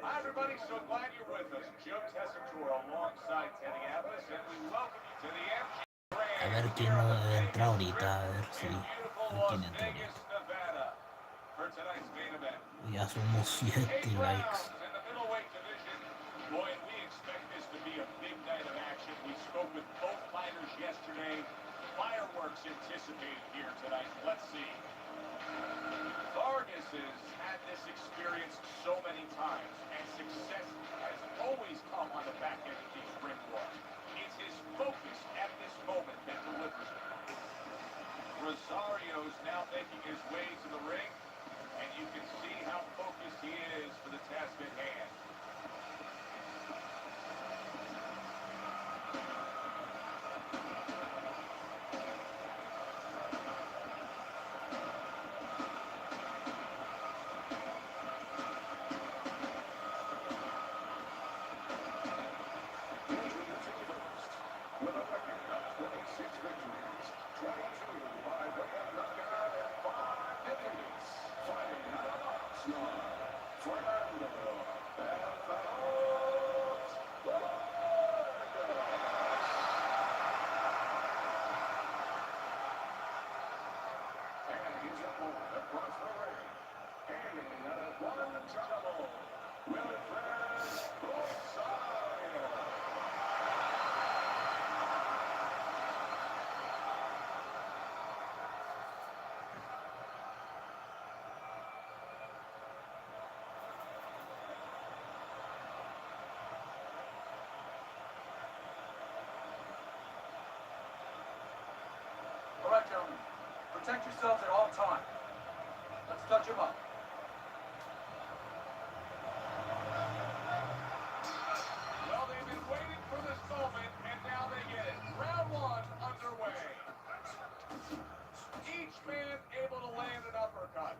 Hi, everybody. So glad you're with us. Joe Tessitore alongside Teddy Atlas, and we welcome you to the MG A Grand ver quién here on no the entra Vegas ahorita, a ver Strip si. in A beautiful ver Las quién entra Vegas, ahorita. Nevada. For tonight's main event. Ya somos 7 8 likes. rounds in the middleweight division. Boy, we expect this to be a big night of action. We spoke with both fighters yesterday. Fireworks anticipated here tonight. Let's see. Vargas has had this experience so many times, and success has always come on the back end of these ring wars. It's his focus at this moment that delivers. Rosario's now making his way to the ring, and you can see how focused he is for the task at hand. right, gentlemen. Protect yourselves at all times. Let's touch him up. Well, they've been waiting for this moment, and now they get it. Round one underway. Each man able to land an uppercut.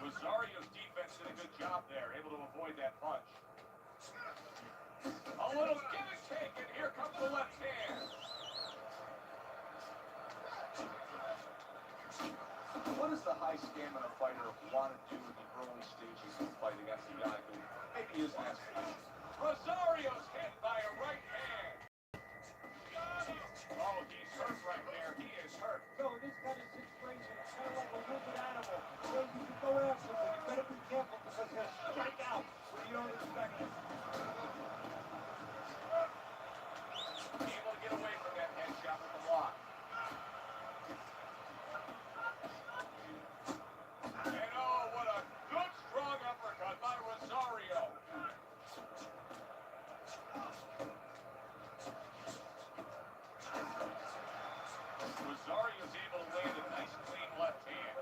Rosario's defense did a good job there, able to avoid that punch. A little give and take, and here comes the left hand. What does the high stamina fighter want to do in the early stages of fighting against the guy who maybe isn't as fast? Rosario's hit by a right hand. Oh, he's hurt right there. He is hurt. So in this kind of situation, it's kind of like a wicked animal. Where you can go after him, but you better be careful because he'll strike out when you don't expect it. Able to get away from that headshot with the block. And oh, what a good strong uppercut by Rosario. Rosario's able to land a nice clean left hand.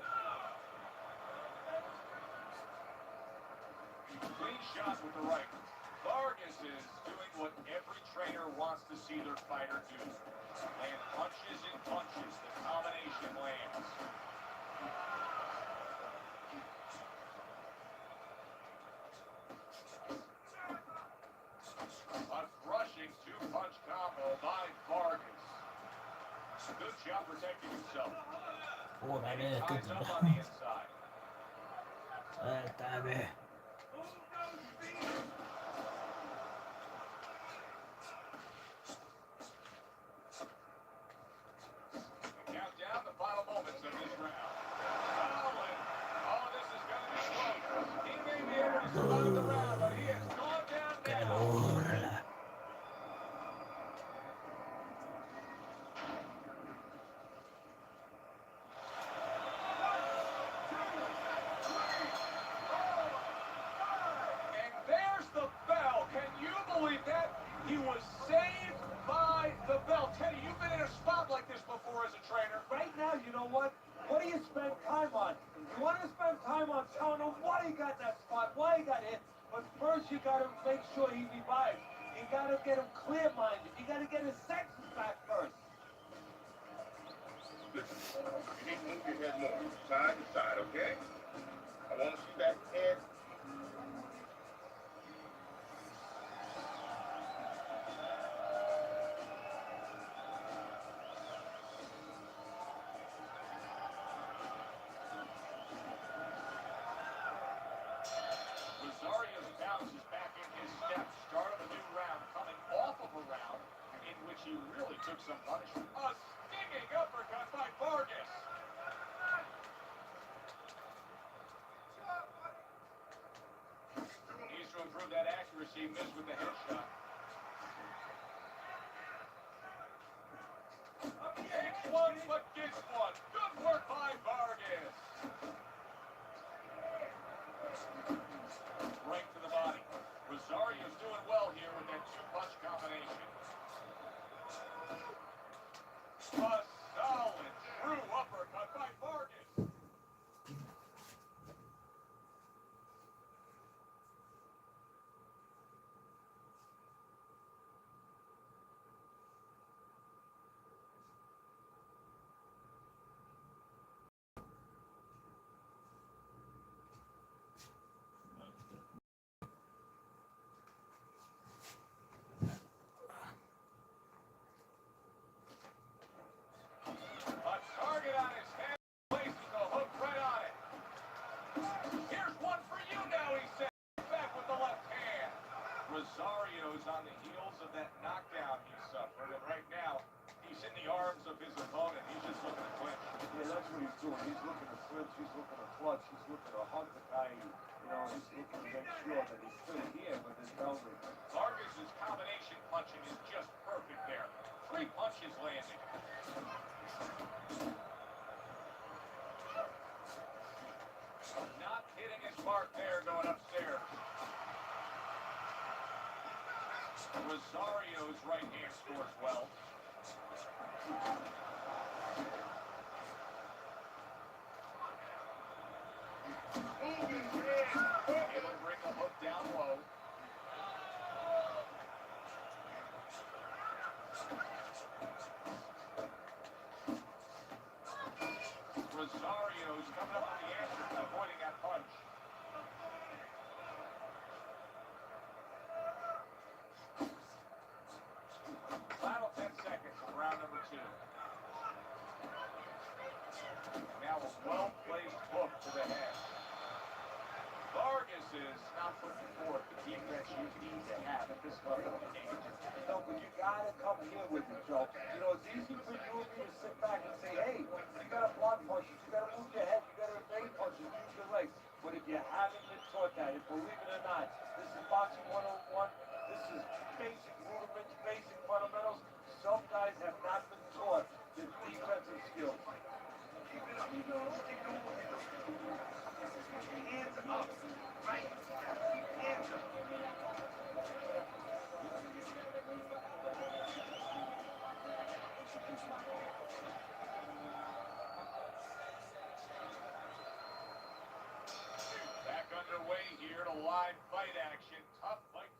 Clean shot with the right. Vargas is doing what every trainer wants to see their fighter do. Land punches and punches. The combination lands. A crushing two-punch combo by Vargas. Good job protecting himself. Órale, qué Ties up on the inside. Suéltame. Count down the final moments of this round. Oh, this is going to be close. He may be able to survive the round, but he has gone down now. Calor. And there's the bell. Can you believe that? He was saved by the bell. Teddy, you've been in a spot like this before as a trainer. Right now, you know what? What do you spend time on? You want to spend time on telling him why he got that spot, why he got hit. But first, you got to make sure he revives. You got to get him clear-minded. You got to get his senses back first. Listen, you need to move your head more, side to side, okay? I want to see that head. Rosario's bounces back in his step. Start of a new round, coming off of a round in which he really took some punishment. A stinging uppercut by Vargas. Needs to improve that accuracy. Missed with the headshot. Takes one, but gets one. Good work by Vargas. Right to the body. Rosario's doing well here with that two-punch combination. A solid, true uppercut by Vargas. A target on his head, places the hook right on it. Here's one for you now, he said. Back with the left hand. Rosario's on the heels of that knockdown he suffered, and right now, he's in the arms of his opponent. He's just looking to clinch. Yeah, that's what he's doing. He's looking to clinch. He's looking to clutch. He's looking to hug the guy. You know, he's looking to make sure that he's still here with his helmet. Vargas's combination punching is just perfect there. 3 punches landing. Not hitting his mark there going upstairs. Rosario's right hand scores well. It'll bring the hook down low. Rosario's coming up with the answer to avoiding that punch. Final 10 seconds of round number 2. Now a well-placed hook to the head. Vargas is not putting forth the defense you need to have at this level of the game. No, but you gotta come here with it, Joe. You know, it's easy for you and me to sit back and say, hey, you gotta block punches, you gotta move your head, you gotta evade punches, use your legs. But if you haven't been taught that, and believe it or not, this is boxing 101, this is basic rudiments, basic fundamentals. Some guys have not been taught the defensive skills. Keep it up, keep going. Hands up, right? Hands up. Back underway here to live fight action. Tough fight to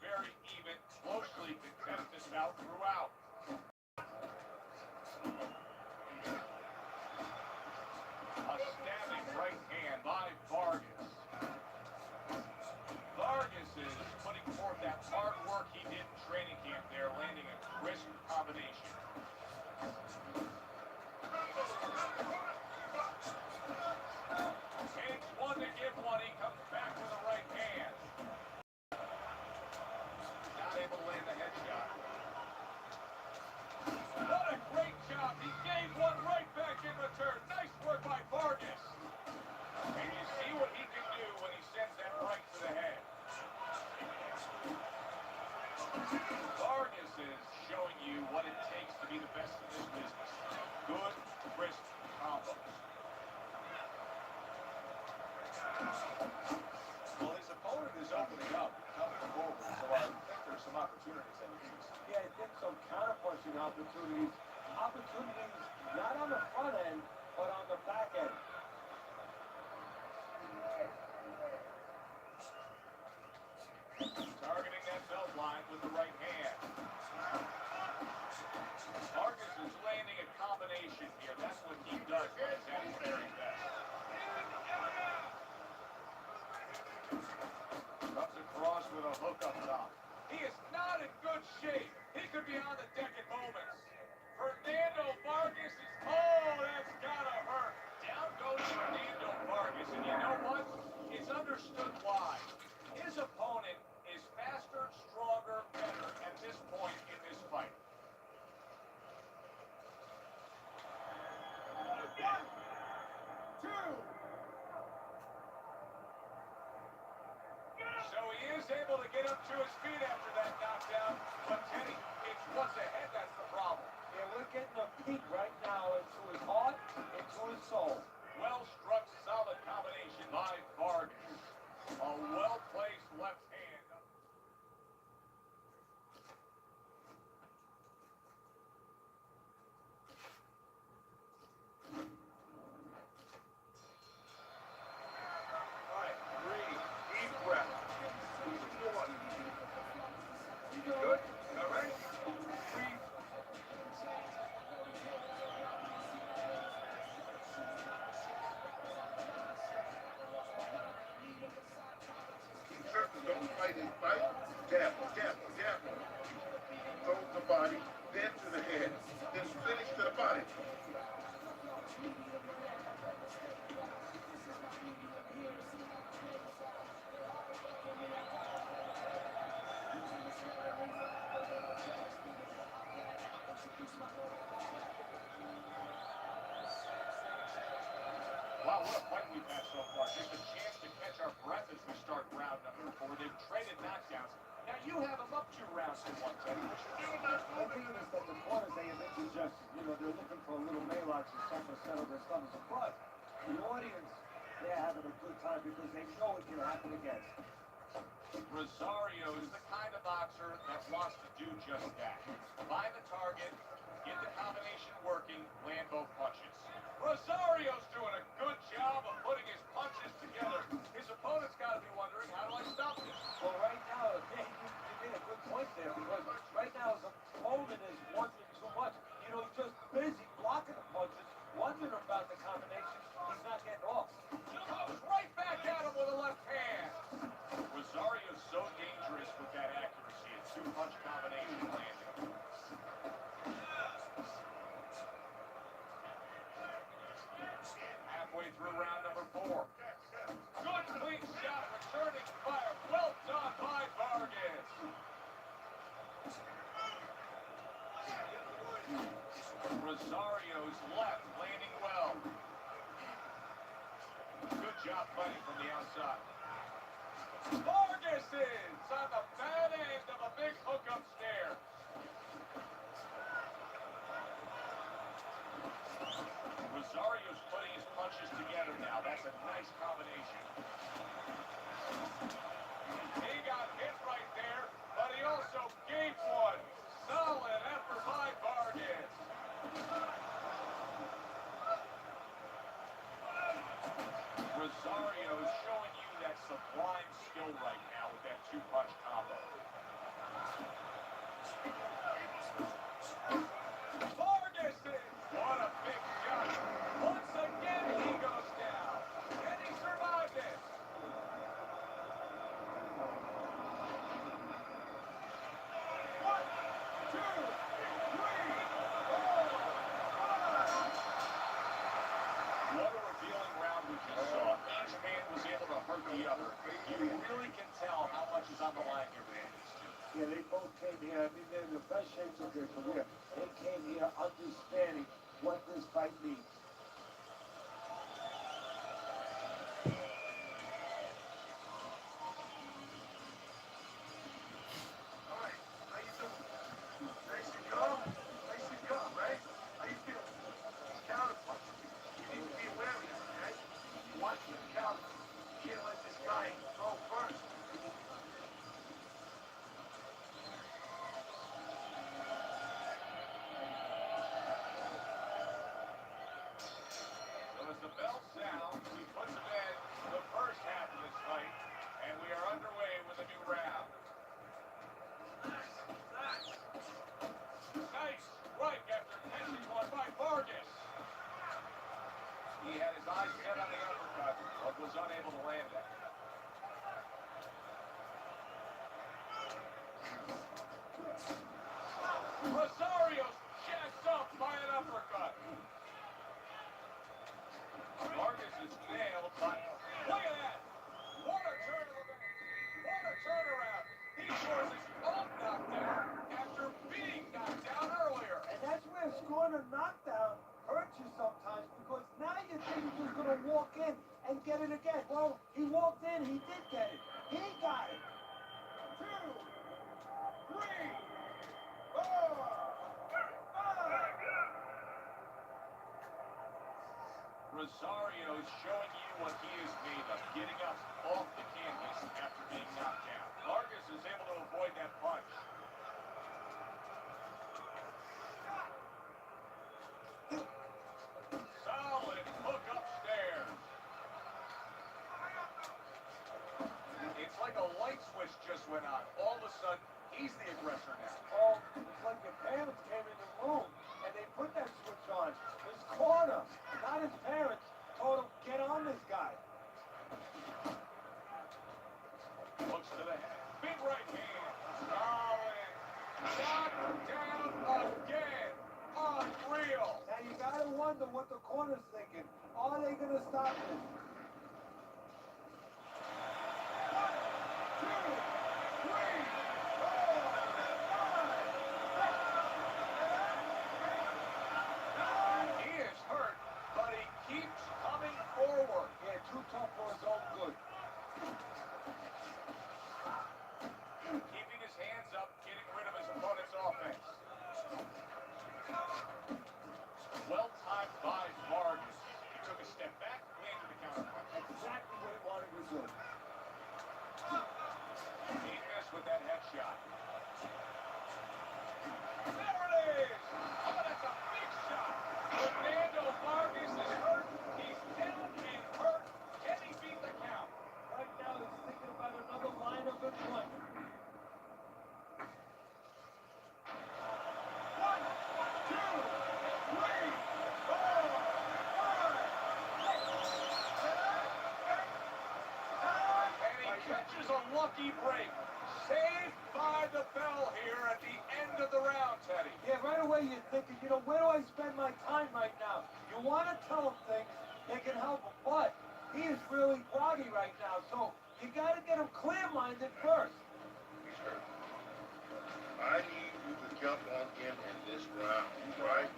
very even, closely contested bout throughout. A stabbing right hand by Vargas. Vargas is putting forth that hard work he did in training camp there, landing a crisp combination. Takes one to give one, he comes back with a right hand. Able to land the headshot. What a great job. He gave one right back in return. Nice work by Vargas. And you see what he can do when he sends that right to the head. Vargas is showing you what it takes to be the best in this business. Good, crisp combos. Well, his opponent is opening up, coming forward, so I think there's some opportunities in these. Yeah, I think some counter-punching opportunities. Opportunities not on the front end, but on the back end. Targeting that belt line with the right hand. Vargas is landing a combination here. That's what he does when he's at his very best. Comes across with a hook up top. He is not in good shape. He could be on the deck at moments. Fernando Vargas is, that's gotta hurt. Down goes Fernando Vargas, and you know what? It's understood why. His opponent is faster, stronger, better at this point in this fight. One, two. So he is able to get up to his feet after that knockdown, but Teddy, it's what's ahead that's the problem. Yeah, we're getting a peek right now into his heart, into his soul. Well-struck, solid combination by Vargas. A well-placed left hand. All right, breathe, deep breath. You good? All right? Breathe. Wow, what a fight we've had so far. Just a chance to catch our breath as we start round number 4. They've traded knockdowns. Now you have them up 2 rounds to 1, Teddy. What you doing about The thing is that the corners, they have indigestion. You know, they're looking for a little Maalox or something to settle their stomachs. But the audience, they're having a good time because they know it can happen again. Rosario is the kind of boxer that wants to do just that. Find the target, get the combination working, land both punches. Rosario's doing a good job of putting his punches together. His opponent's got to be wondering, how do I stop this? Well, right now, you made a good point there because right now his opponent is wondering too much. You know, he's just busy blocking the punches, wondering about the combination. He's not getting off. Comes right back at him with a left hand. Rosario's so dangerous with that accuracy. A 2-punch combination landing. Halfway through round number 4. Good clean shot, returning fire. Well done by Vargas. Rosario's left landing well. Good job fighting from the outside. Vargas is on the bad end of a big hook upstairs. Rosario's putting his punches together now. That's a nice combination. He got hit right there, but he also gave one. Solid effort by Vargas. Rosario is showing you that sublime skill right now with that 2-punch combo. Vargas is! What a big shot! Once again he goes down. Can he survive this? One, two, three, four, five. What a revealing round we just saw. Each man was able to hurt the other. You really can tell how much is on the line here with these two. Yeah, they both came here. I mean, they're in the best shapes of their career. They came here understanding what this fight means. All right, how you doing? Nice and calm? Nice and calm, right? How you feeling? Counterpunch. You need to be aware of that, okay? Watch the counter. You can't let this guy throw first. So as the bell sounds, we put to bed the first half of this fight, and we are underway with a new round. Nice strike after catching one by Vargas. He had his eyes set on the uppercut, but was unable to land it. Rosario's jacked up by an uppercut. Vargas is nailed, but look at that! What a turn of events! What a turnaround! He scores his own knockdown after being knocked down earlier. And that's where scoring a knockdown hurts you sometimes because now you think he's just going to walk in and get it again. Well, he walked in, he did get it. He got it. 2, 3, 4, 5. Rosario is showing you what he is made of, getting up off the canvas after being knocked down. Vargas is able to avoid that punch. Solid hook upstairs. It's like a light switch just went on. All of a sudden, he's the aggressor now. Oh, it's like your parents came in the room and they put that switch on. His corner, not his parents, told him, get on this guy. Looks to the head. Big right hand. Solid. Knocked down again. Unreal. Now you gotta wonder what the corner's thinking. Are they gonna stop this? 1, 2, 3, 4, 5, 6, 7, 8, time by Vargas. He took a step back, landed the counterpunch. Exactly what he wanted to do. He missed with that headshot. There it is! Oh, that's a big shot! Fernando Vargas is hurt. He's down and hurt. Can he beat the count? Right now, he's thinking about another line of employment. One, two, three, four, five, And he catches a lucky break. Saved by the bell here at the end of the round, Teddy. Yeah, right away you're thinking, you know, where do I spend my time right now? You want to tell him things that can help him, but he is really groggy right now, so you got to get him clear-minded first. Mister, I need you to jump on him in this round, right?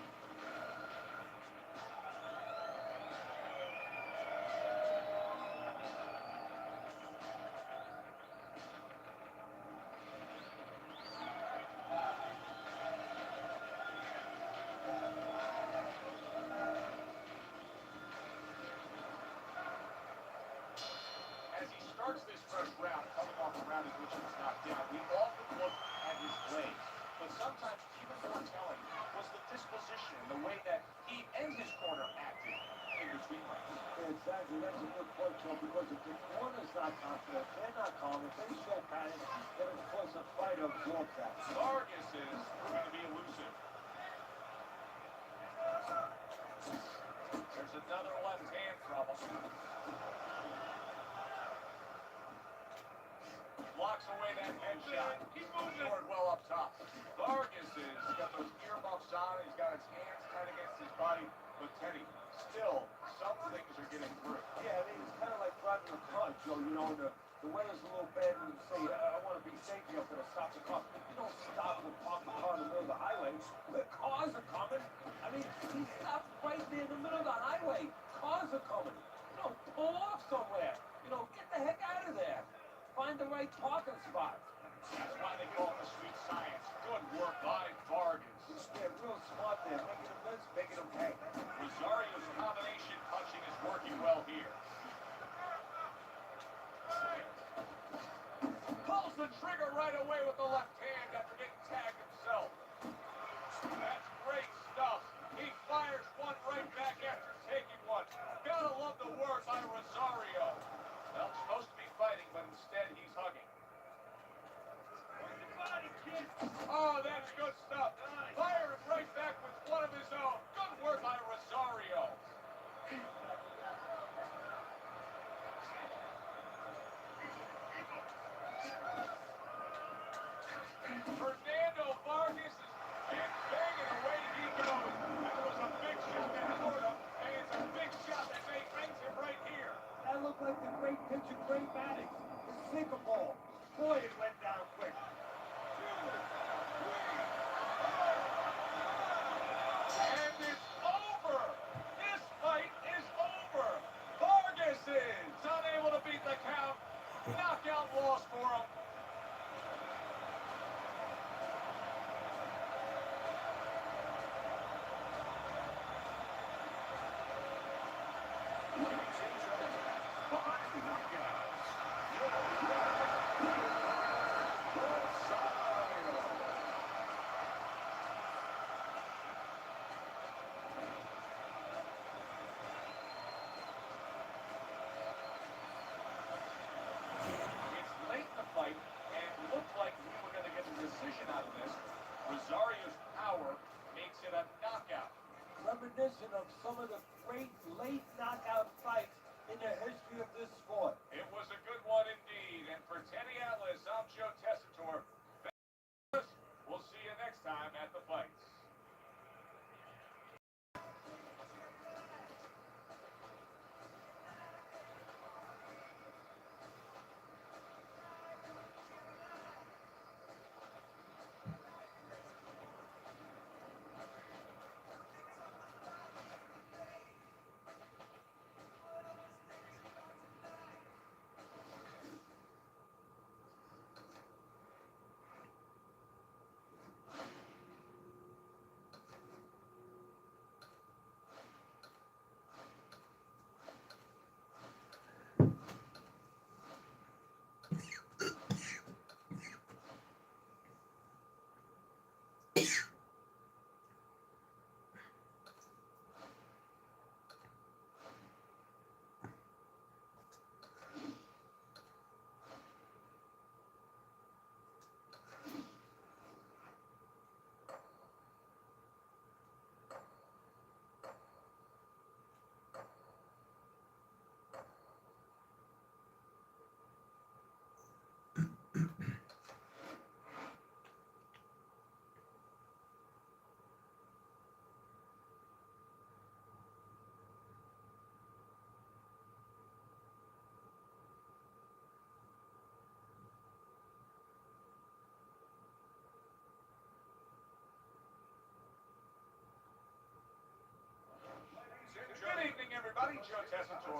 As he starts this first round, coming off a round in which he was knocked down, we often look at his legs. But sometimes even more telling was the disposition and the way that he and his corner acted in between rounds. Exactly, that's a good point, Joe, because if the corner's not confident, they're not calm, if they show panic, then of course a fighter absorbs that. Vargas is proving to be elusive. There's another left hand trouble. Blocks away that headshot. He's moving forward well up top. Vargas has got those earmuffs on. He's got his hands tight against his body. But Teddy, still, some things are getting through. Yeah, I mean, it's kind of like driving a car, Joe, you know, the weather's a little bad and you say, I want to be safe here, I'm going to stop the car. You don't stop and park the car in the middle of the highway. The cars are coming. I mean, he stopped right there in the middle of the highway. Cars are coming. You know, pull off somewhere. You know, get the heck out of there. Find the right parking spot. That's why they call it the sweet science. Good work by Vargas. They're real smart there, making them miss, making them pay. Rosario's combination punching is working well here. Pulls the trigger right away with the left hand after getting tagged himself. That's great stuff. He fires one right back after taking one. Gotta love the work by Rosario. Well, supposed to be fighting, but instead he's hugging. Oh, that's good stuff. Firing right back with one of his own. Good work by Rosario. Fernando Vargas is and banging away he goes. That was a big shot that hurt him, and it's a big shot that brings him right here. That looked like the great pitcher, Great Maddox. The sinker ball. Boy, it went down quick. And it's over. This fight is over. Vargas is unable to beat the count. Knockout loss for him. It's late in the fight, and it looked like we were going to get a decision out of this. Rosario's power makes it a knockout. Reminiscent of some of the great late knockout fights in the history of this sport. It was a good one indeed. And for Teddy Atlas, I'm Joe Tessitore. We'll see you next time at the fights.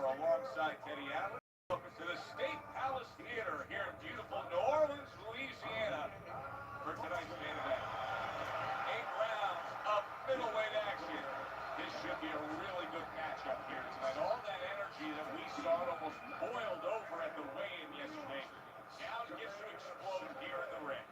Tessador alongside Teddy Atlas. Welcome to the State Palace Theater here in beautiful New Orleans, Louisiana for tonight's main event. 8 rounds of middleweight action. This should be a really good matchup here tonight. All that energy that we saw almost boiled over at the weigh-in yesterday. Now it gets to explode here in the ring.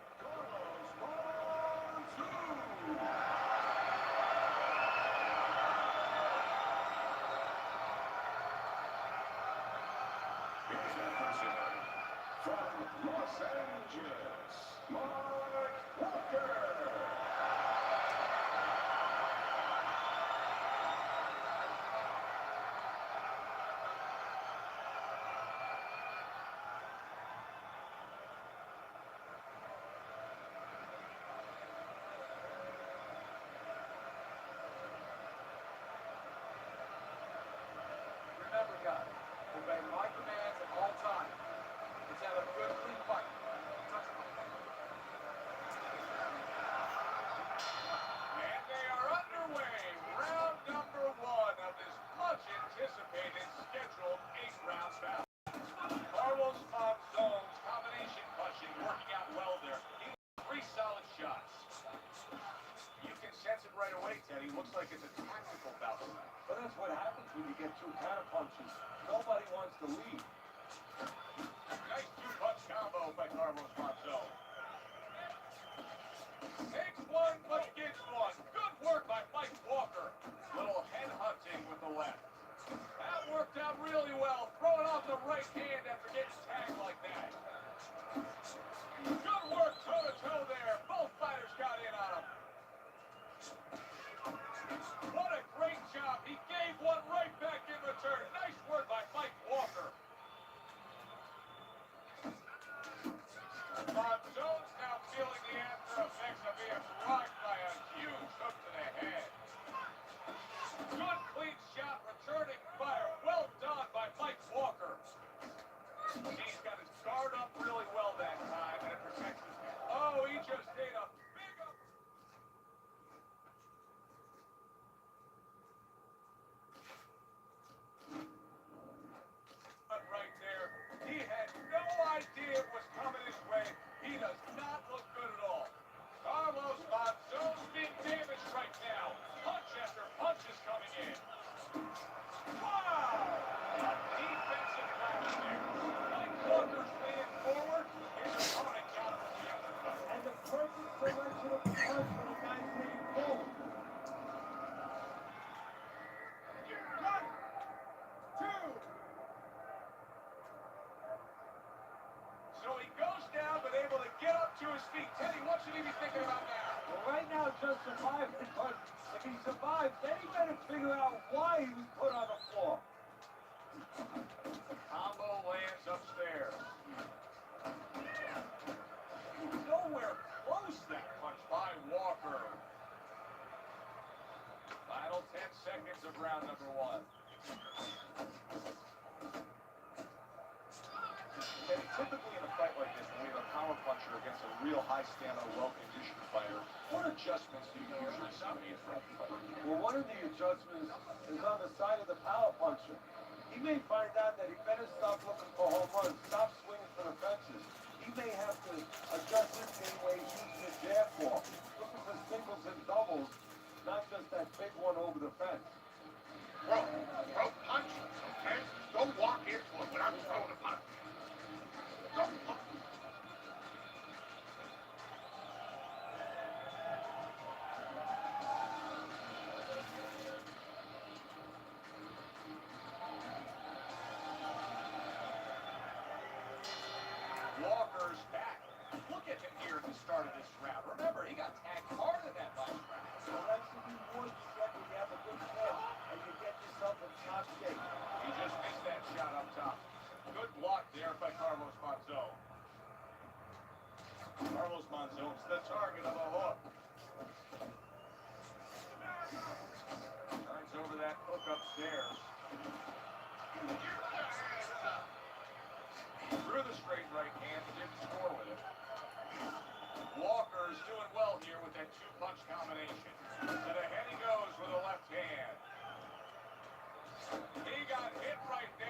From Los Angeles, Mark Walker. Remember, guys, obey my commands at all times. Let's have a good, clean fight. And they are underway. Round number 1 of this much anticipated scheduled 8-round battle. Carlos Monzon's combination punching working out well there. He has 3 solid shots. You can sense it right away, Teddy. Looks like it's a tactical bout tonight. But that's what happens when you get 2 counter punches. Nobody wants to leave. Nice 2-punch combo by Carlos Monzon. Takes one, but gets one. Good work by Mike Walker. Little head hunting with the left. That worked out really well. Throwing off the right hand after getting tagged like that. Good work toe-to-toe there. Both fighters got in on him. What a great job. He gave one right back in return. Nice work by Mike Walker. Monzon's now feeling the after effects of being rocked by a huge hook to the head. Good clean shot, returning fire. Well done by Mike Walker. He's got his guard up really well that time, and it protects his head. Oh, he just ate a big up. Right there. He had no idea it was coming his way. He does not look good at all. Carlos Monzon's being damaged right now. Punch after punch is coming in. Wow! A defensive clash there. Mike Walker's leaning forward. His opponent got him with the uppercut. And the perfect selection of the punch for the guys leaning forward. 1, 2. So he goes down, but able to get up to his feet. Teddy, what should he be thinking about now? Well, right now, just surviving, but if he survives, then he better figure out why he was put on the floor. Combo lands upstairs. Nowhere close that punch by Walker. Final 10 seconds of round number 1. And typically in a fight like this, when we have a power puncher against a real high stamina, well-conditioned fighter, what adjustments do you usually see in front of the fighter? Well, one of the adjustments is on the side of the power puncher. He may find out that he better stop looking for home runs, stop swinging for the fences. He may have to adjust his game way he shoots the jab ball, looking for singles and doubles, not just that big one over the fence. Throw punches, okay? Don't walk into it without throwing a punch. Don't look. Walker's back. Look at him here at the start of this round. Remember, he got tagged hard in that last round. So that should be what you get when you have a good head and you get yourself in top shape. He just missed that shot up top. Good block there by Carlos Monzon. Carlos Monzon's the target of a hook. Turns over that hook upstairs. Through the straight right hand, didn't score with it. Walker's doing well here with that 2-punch combination. To the head he goes with a left hand. He got hit right there.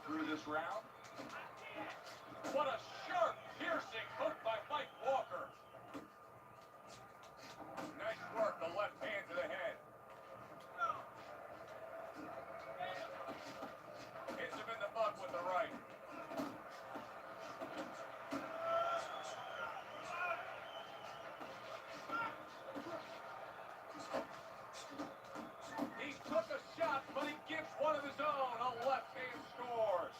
through this round. What a sharp, piercing hook by Mike Walker. Nice work, the left hand to the head. Hits him in the mug with the right. He took a shot, but he gives one of his own. A left hand scores.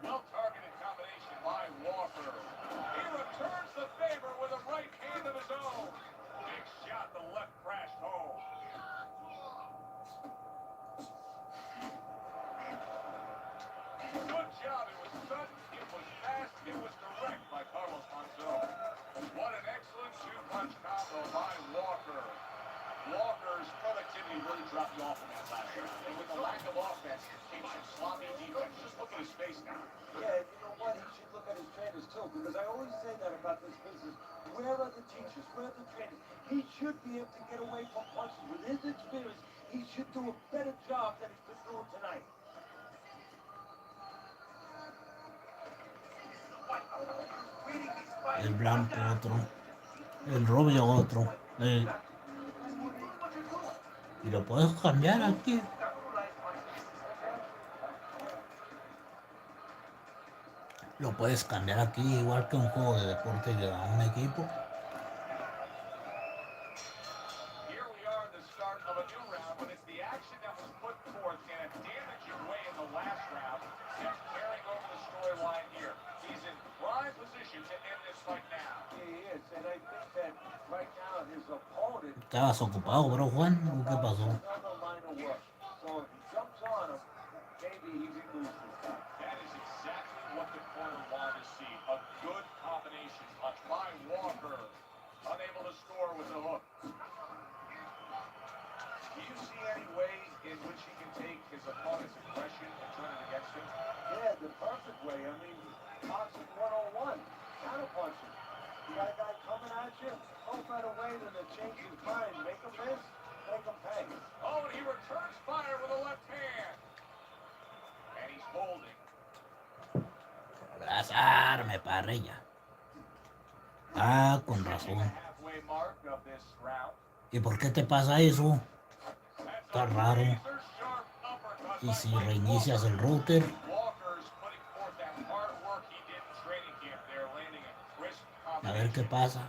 Well-targeted combination by Walker. He returns the favor with a right hand of his own. Big shot, the left crashed home. Good job. It was sudden, it was fast, it was direct by Carlos Monzon. What an excellent two-punch combo by Walker. Walker's productivity really dropped off in that last round. And with the lack of offense, came some sloppy defense. Just look at his face now. Yeah, you know what? He should look at his trainers too, because I always say that about this business. Where are the teachers? Where are the trainers? He should be able to get away from punches. With his experience, he should do a better job than he's been doing tonight. El blanco otro. El rubio otro. Y lo puedes cambiar aquí. Lo puedes cambiar aquí igual que un juego de deporte que a un equipo. Here we are at the start of a new round, but it's the action that was put forth in a damaging way in the last round that's carrying over the storyline here. He's in prime position to end this fight now. He is, and I think that right now his opponent ¿Estabas ocupado, bro, Juan? ¿O qué pasó? another line of work. So if he jumps on him, maybe he removes this guy. That is exactly what the corner wanted to see. A good combination punch by Walker. Unable to score with the hook. Do you see any way in which he can take his opponent's aggression and turn it against him? Yeah, the perfect way. I mean, boxing 101, counterpunching. You got a guy coming at you, no better way than to change his mind. Make him miss, make him pay. Oh, and he returns fire with a left hand. And he's holding. Abrazarme, Parrilla. Ah, con razón. Halfway mark of this round. ¿Y por qué te pasa eso? Está raro. Razor sharp uppercut Y by si Mike reinicias Walker. el router, Walker's putting forth that hard work he did in training camp there, landing a crisp a ver qué combination. pasa.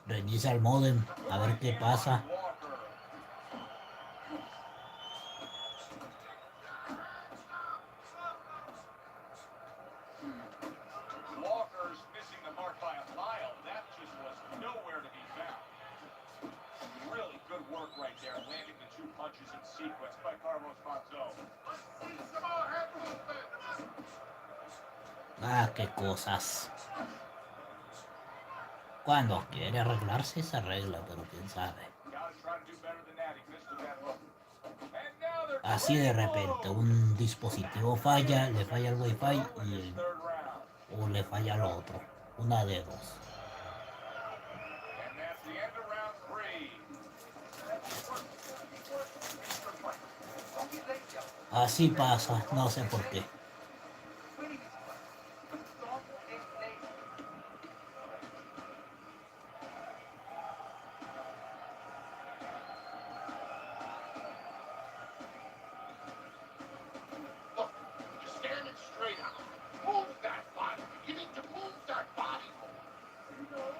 Reinicia el modem, a ver qué pasa. Walker. Walker's missing the mark by a mile. That just was nowhere to be found. Really good work right there, landing the two punches in sequence by Carlos Monzon. Ah, qué cosas. Cuando quiere arreglarse se arregla, pero quién sabe. Gotta try to do better than that. He missed with that hook. And now they're Así de repente un dispositivo falla, le falla el wifi in this third round. o le falla lo otro. Una de dos. And that's the end of round 3. Así pasa, no sé por qué. Look, you're standing straight out. Move that body. You need to move that body more.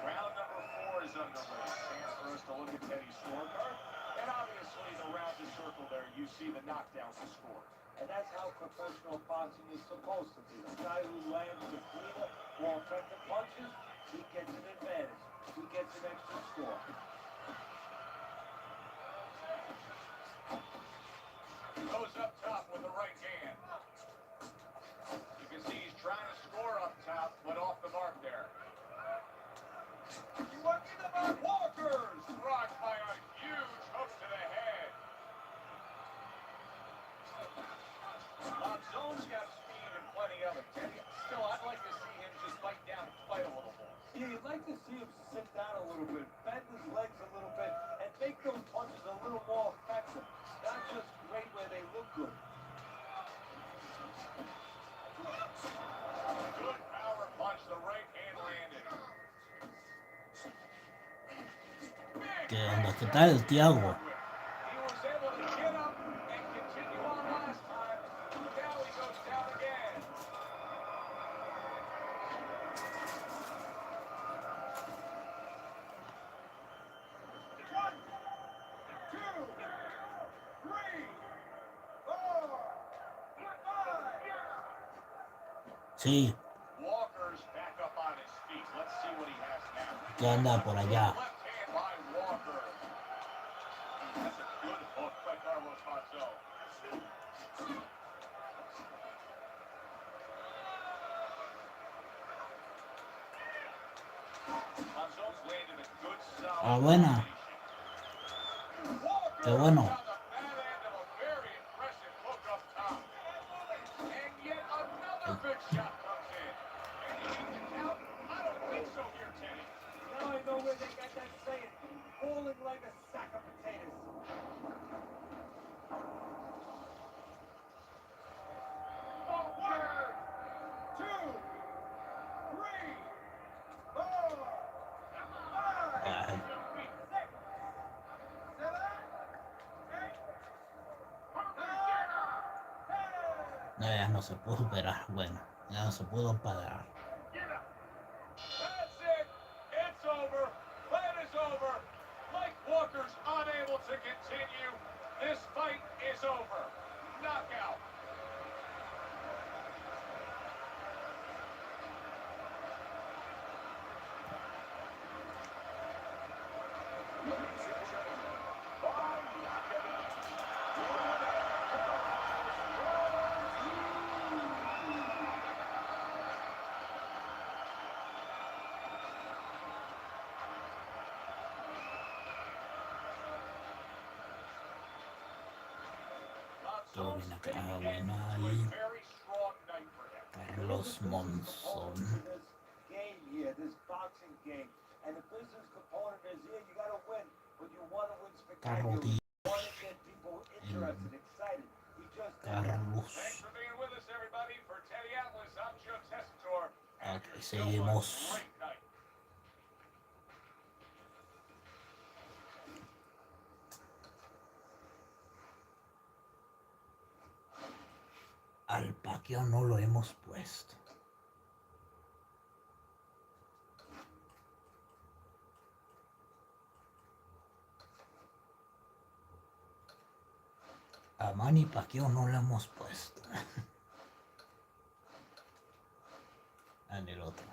Round number 4 is underway. Chance for us to look at Teddy's scorecard. And obviously, the round is circled there. You see the knockdowns and scores. And that's how professional boxing is supposed to be. The guy who lands the cleaner, more effective punches, he gets an advantage. He gets an extra score. Goes up top with the right hand. You can see he's trying to score up top, but off the mark there. Working about Walker. like to see him sit down a little bit, bend his legs a little bit, and make those punches a little more effective. Not just great where they look good. Good power punch, the right hand landed. ¿Qué onda? ¿Qué tal, Tiago? He was able to get up and continue on last time. Now he goes down again. One, two, three, four, five. Sí, Walker's back up on his feet. Let's see what he has now. ¿qué anda por allá? Left hand by Walker. That's a good hook by Carlos Monzo. Monzo's landed a good solid Ah, buena. combination. Walker Qué bueno. on the bad end of a very impressive hook up top. And yet another big shot comes in. And you need to count? I don't think so here, Teddy. Now I know where they got that saying, falling like a sack of potatoes. One, two, three, four, five, Ay, six, seven, eight, nine, no, ya no se pudo superar. Bueno, ya no se pudo parar. That's it. It's over. Fight is over. Mike Walker's unable to continue. This fight is over. Knockout. Todo bien acá, Monzo's bueno, a ahí. very strong night for him. Carlos Monzón. This game here, this boxing game, and the business component is here. You got to win, but you want to win spectacular. Carlos. You want to get people interested, excited. He just did that. Carlos. Thanks for being with us, everybody. For Teddy Atlas, I'm Joe Tessitore. Ok, seguimos. Great night. Al Pacquiao no lo hemos puesto. A Manny Pacquiao no lo hemos puesto. En el otro.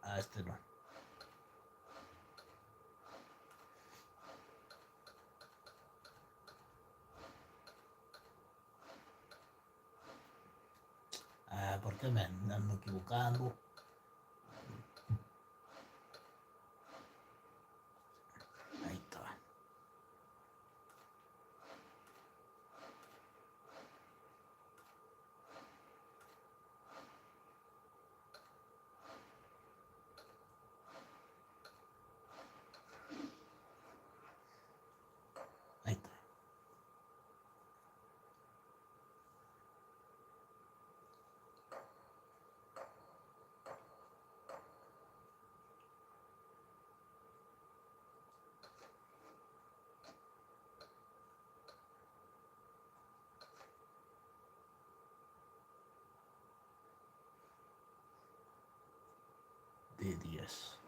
A este no. Ah, ¿por qué me ando equivocando? Ahí está. Ahí está. De 10.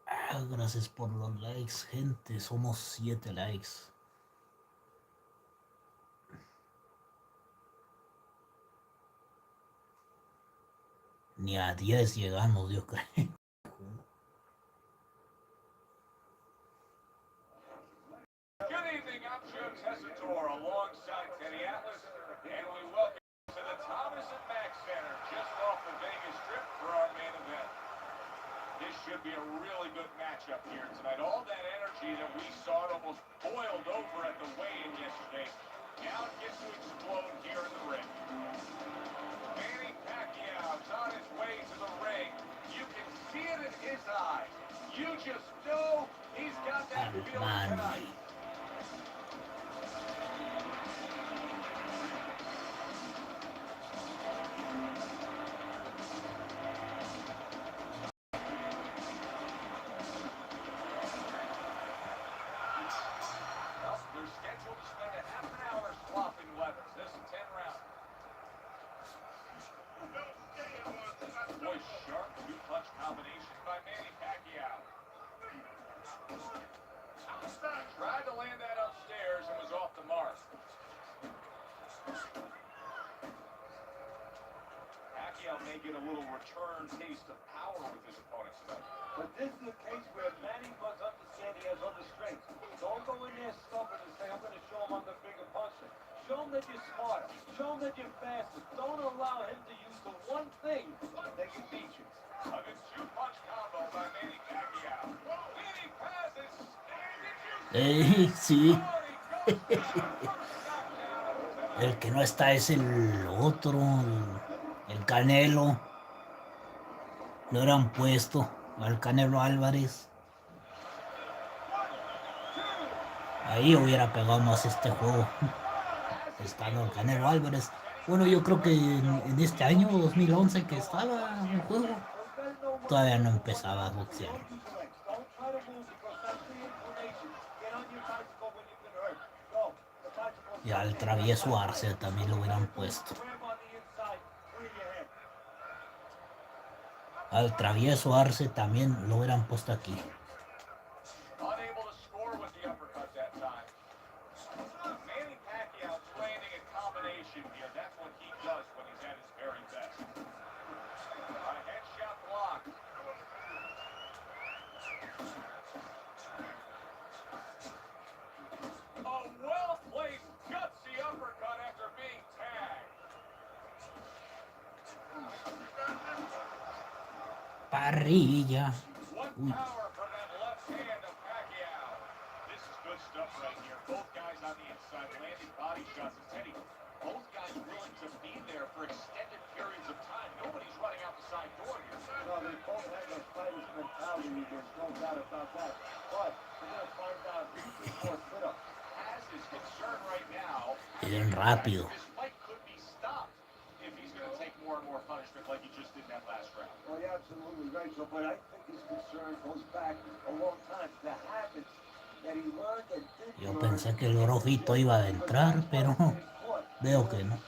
Ah, gracias por los likes, gente. Somos 7 likes. Ni a 10 llegamos, yo creo. Good evening, I'm Joe Tessitore alongside Teddy Atlas, and we welcome you to the Thomas and Mack Center just off the Vegas Strip for our main event. This should be a really good matchup here tonight. All that energy that we saw it almost boiled over at the weigh-in yesterday. Now it gets to explode here in the ring. Manny Pacquiao's on his way to the ring. You can see it in his eyes. You just know he's got that feeling tonight. They're scheduled to spend a half an hour swapping weapons. This is 10 rounds. Boy, sharp two-punch combination by Manny Pacquiao. Tried to land that upstairs and was off the mark. Pacquiao may get a little return taste of power with his opponent tonight. But this is a case where Manny must understand he has other strengths. Don't go in there stubborn and say, I'm going to show him I'm the bigger puncher. Show him that you're smarter. Show him that you're faster. Don't allow him to use the one thing that can beat you. A good two-punch combo by Manny Pacquiao. Manny passes. Sí. El que no está es el otro, el Canelo. Lo hubieran puesto al Canelo Álvarez. Ahí hubiera pegado más este juego. Estando el Canelo Álvarez. Bueno, yo creo que en este año 2011 que estaba el juego, todavía no empezaba a boxear. Y al travieso Arce también lo hubieran puesto. Al travieso Arce también lo hubieran puesto aquí. Unable to score with the uppercut that time. Manny Pacquiao landing a combination here. That's what he does when he's at his very best. A headshot block. A well-placed, gutsy uppercut after being tagged. Parrilla. What power from that left hand of Pacquiao. This is good stuff right here. Both guys on the inside landing body shots. And Teddy, both guys willing to be there for extended periods of time. Nobody's running out the side door here. No, they both have that fighter's mentality. There's no doubt about that. But we're going to find out who's the more sit-up. As is concerned right now, Bien rápido. this fight could be stopped if he's going to take more and more punishment like he just did in that last round. Well, you're absolutely right, Joe, but I think his concern goes back a long time. The habits that he learned and did Yo learn. pensé que el Grofito iba a entrar, pero veo que no.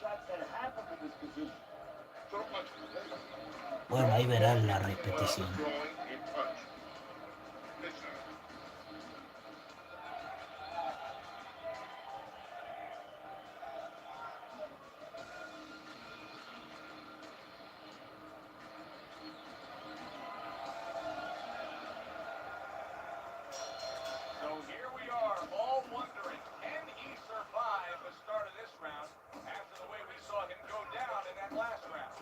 Bueno, ahí verán la repetición. So here we are, all wondering, can he survive the start of this round after the way we saw him go down in that last round?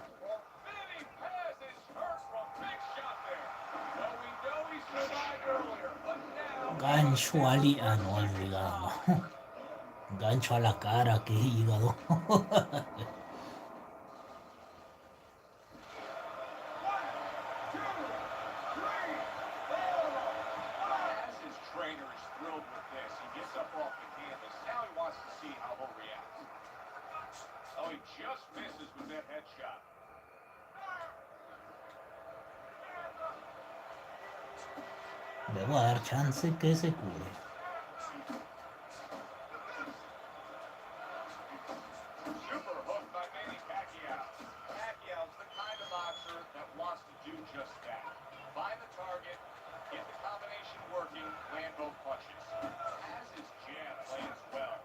Manny Paz is hurt from big shot there. Well, we know he survived earlier, but now... Gancho ali... Ah, no, al hígado. Gancho a la cara, qué hígado. As his trainer is thrilled with this, he gets up off the canvas. Now he wants to see how he'll react. Oh, he just misses with that headshot. Le voy a dar chance que se cure. Super hook by Manny Pacquiao. Pacquiao's the kind of boxer that wants to do just that. Find the target, get the combination working, land both punches. As his jab lands well.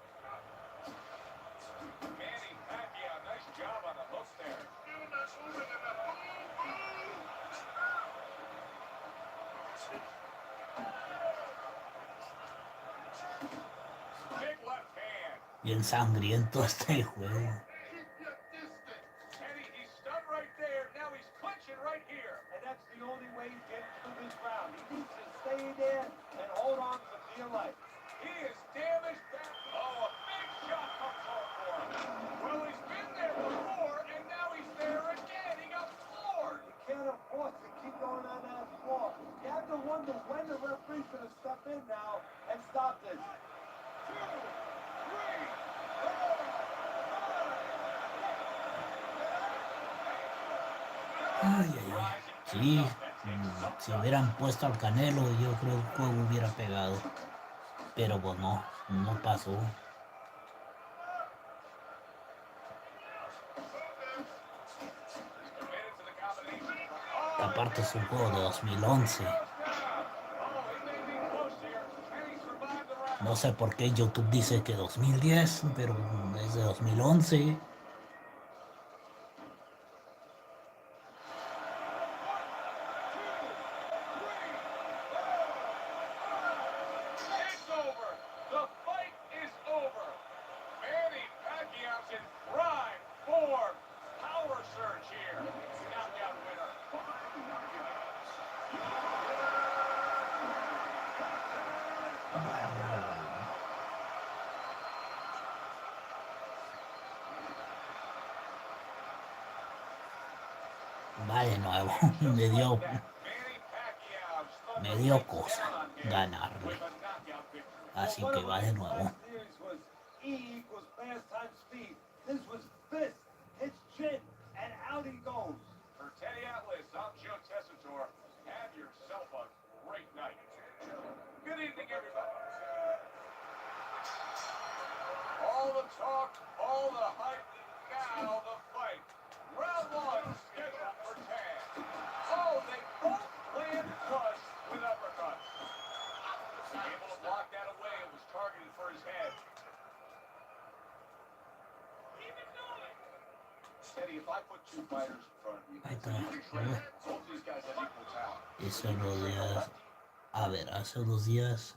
Manny Pacquiao, nice job on the hook there. Bien sangriento este juego. Keep your distance. Teddy, he's stunned right there. Now he's clinching right here. And that's the only way he's getting through this round. He needs to stay there and hold on for dear life. He is damaged back. Oh, a big shot comes home for him. Well, he's been there before, and now he's there again. He got floored. You can't afford to keep going on that floor. You have to wonder when the referee's going to step in now and stop this. 2, 3, 4, 5. Ay, ay, ay. Sí, si hubieran puesto al Canelo, yo creo que el juego hubiera pegado. Pero pues no, no pasó. Aparte es un juego de 2011. No sé por qué YouTube dice que 2010, pero es de 2011. It's over. The fight is over. Manny Pacquiao's in prime form. Power surge here. Knockout winner. Va de nuevo. Me dio cosa ganarle. Así que va de nuevo. E equals fast times speed. This was fist, his chin, and out he goes. For Teddy Atlas, I'm Joe Tessitore. Have yourself a great night. Good evening, everybody. All the talk, all the hype, now the fight. Round 1 scheduled for 10. Oh, they both land flush with uppercuts. Able to block that away. It was targeted for his head. Teddy, if I put 2 fighters in front of you, Ahí está. both these guys have equal talent. Hace 2 días. A ver, hace 2 días.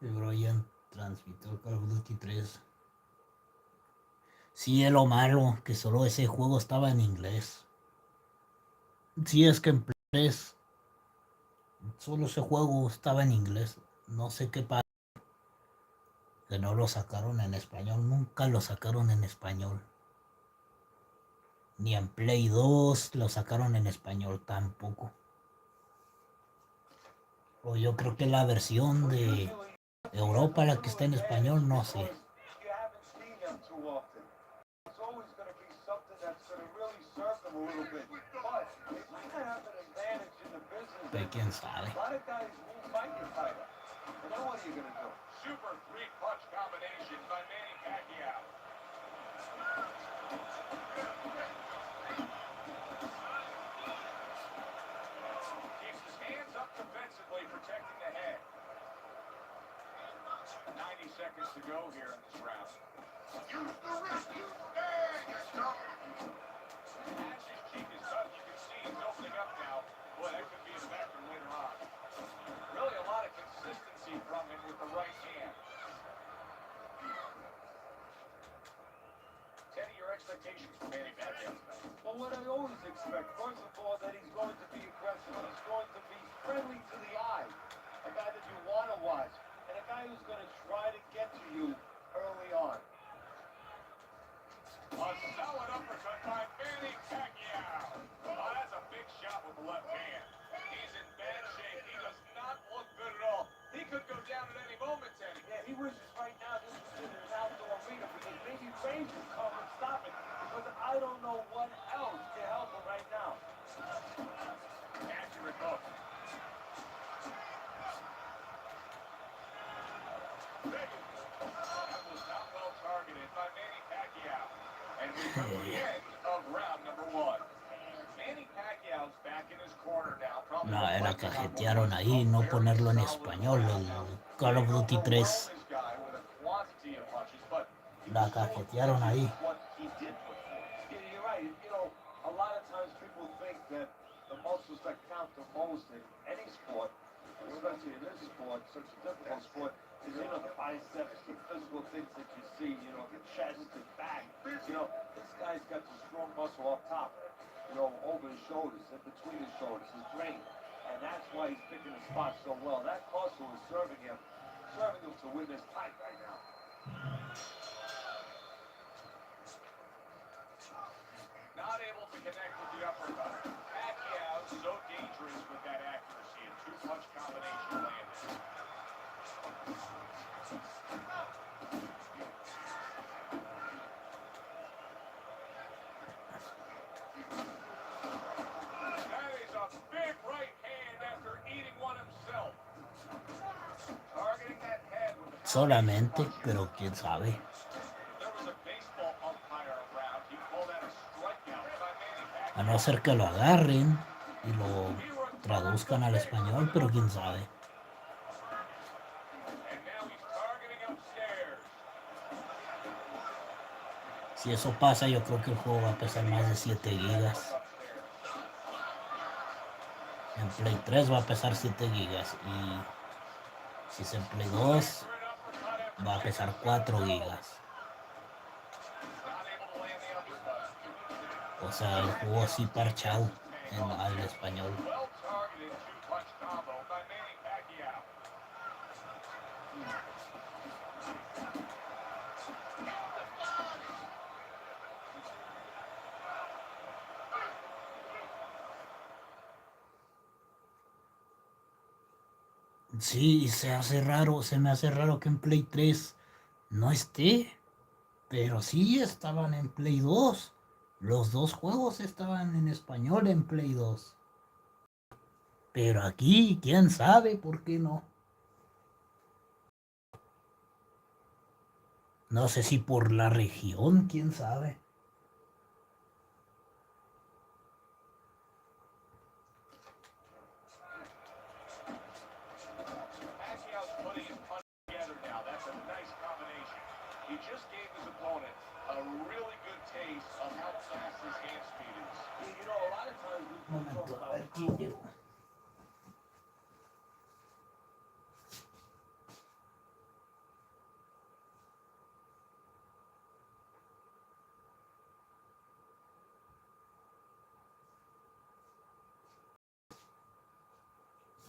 Brian transmitió Call of Duty 3. Sí, es lo malo, que solo ese juego estaba en inglés. Sí, es que en inglés solo ese juego estaba en inglés. No sé qué pasa. Que no lo sacaron en español. Nunca lo sacaron en español. Ni en Play 2 lo sacaron en español tampoco. O yo creo que la versión de Europa, la que está en español, no sé. You haven't seen them too often. It's always going to be something that's going to really serve them a little bit. But they might have an advantage in the business. Pero quién sabe. A lot of guys won't fight your fighter. And then what are you going to do? Super 3-punch combination by Manny Pacquiao. Keeps his hands up defensively, protecting the head. 90 seconds to go here in this round. Use the wrist. There you go. As his cheek is cut, you can see he's opening up now. Boy, that could be a factor later on. Really a lot of consistency from him with the right hand. Teddy, your expectations for Manny Pacquiao tonight? Well, what I always expect, first of all, that he's going to be aggressive. He's going to be friendly to the eye. A guy that you want to watch. And a guy who's going to try to get to you early on. A solid uppercut by Manny Pacquiao. Oh, that's a big shot with the left hand. He's in bad shape. He does not look good at all. He could go down at any moment, Teddy. Yeah, he wishes right now this was in an outdoor arena because maybe Range would come and stop it. Because I don't know what else can help him right now. Accurate hook. That was not well targeted by Manny Pacquiao. And we come to the end of round number 1. Manny Pacquiao's back in his corner now. Probably No, era reflecting on what cajetearon was ahí, a no very ponerlo en solid español, round. el Call of Duty 3. This guy with a quantity of punches, but he La was so cajetearon ahí. effective with what he did before. Yeah, you're right. You know, a lot of times people think that the muscles that count the most in any sport, especially in this sport, such a difficult sport, is, the biceps, the physical things that you see, you know, the chest and back. You know, this guy's got the strong muscle up top, you know, over his shoulders, in between his shoulders, his brain. And that's why he's picking the spot so well. That muscle is serving him to win this fight right now. Not able to connect with the uppercut. Pacquiao so dangerous with that accuracy and two-punch combination landed. That is a big right hand after eating one himself. Targeting that head with the Solamente, pero quién sabe. There was a baseball umpire around. He called that a strikeout by Manny Pacquiao. A no ser que lo agarren y lo traduzcan al español, pero quién sabe. And now he's targeting upstairs. Si eso pasa, yo creo que el juego va a pesar más de 7 gigas. En Play 3 va a pesar 7 gigas y si es en Play 2 va a pesar 4 gigas. O sea, el juego así parchado al español. Well targeted two-punch combo by Manny Pacquiao. Sí, se me hace raro que en Play 3 no esté, pero sí estaban en Play 2. Los dos juegos estaban en español en Play 2. Pero aquí, quién sabe por qué no. No sé si por la región, quién sabe. Pacquiao's putting his punch together now. That's a nice combination. He just gave his opponent a really good taste of how fast his hand speed is. You know, a lot of times we talk Momento, a about ver quién llegó.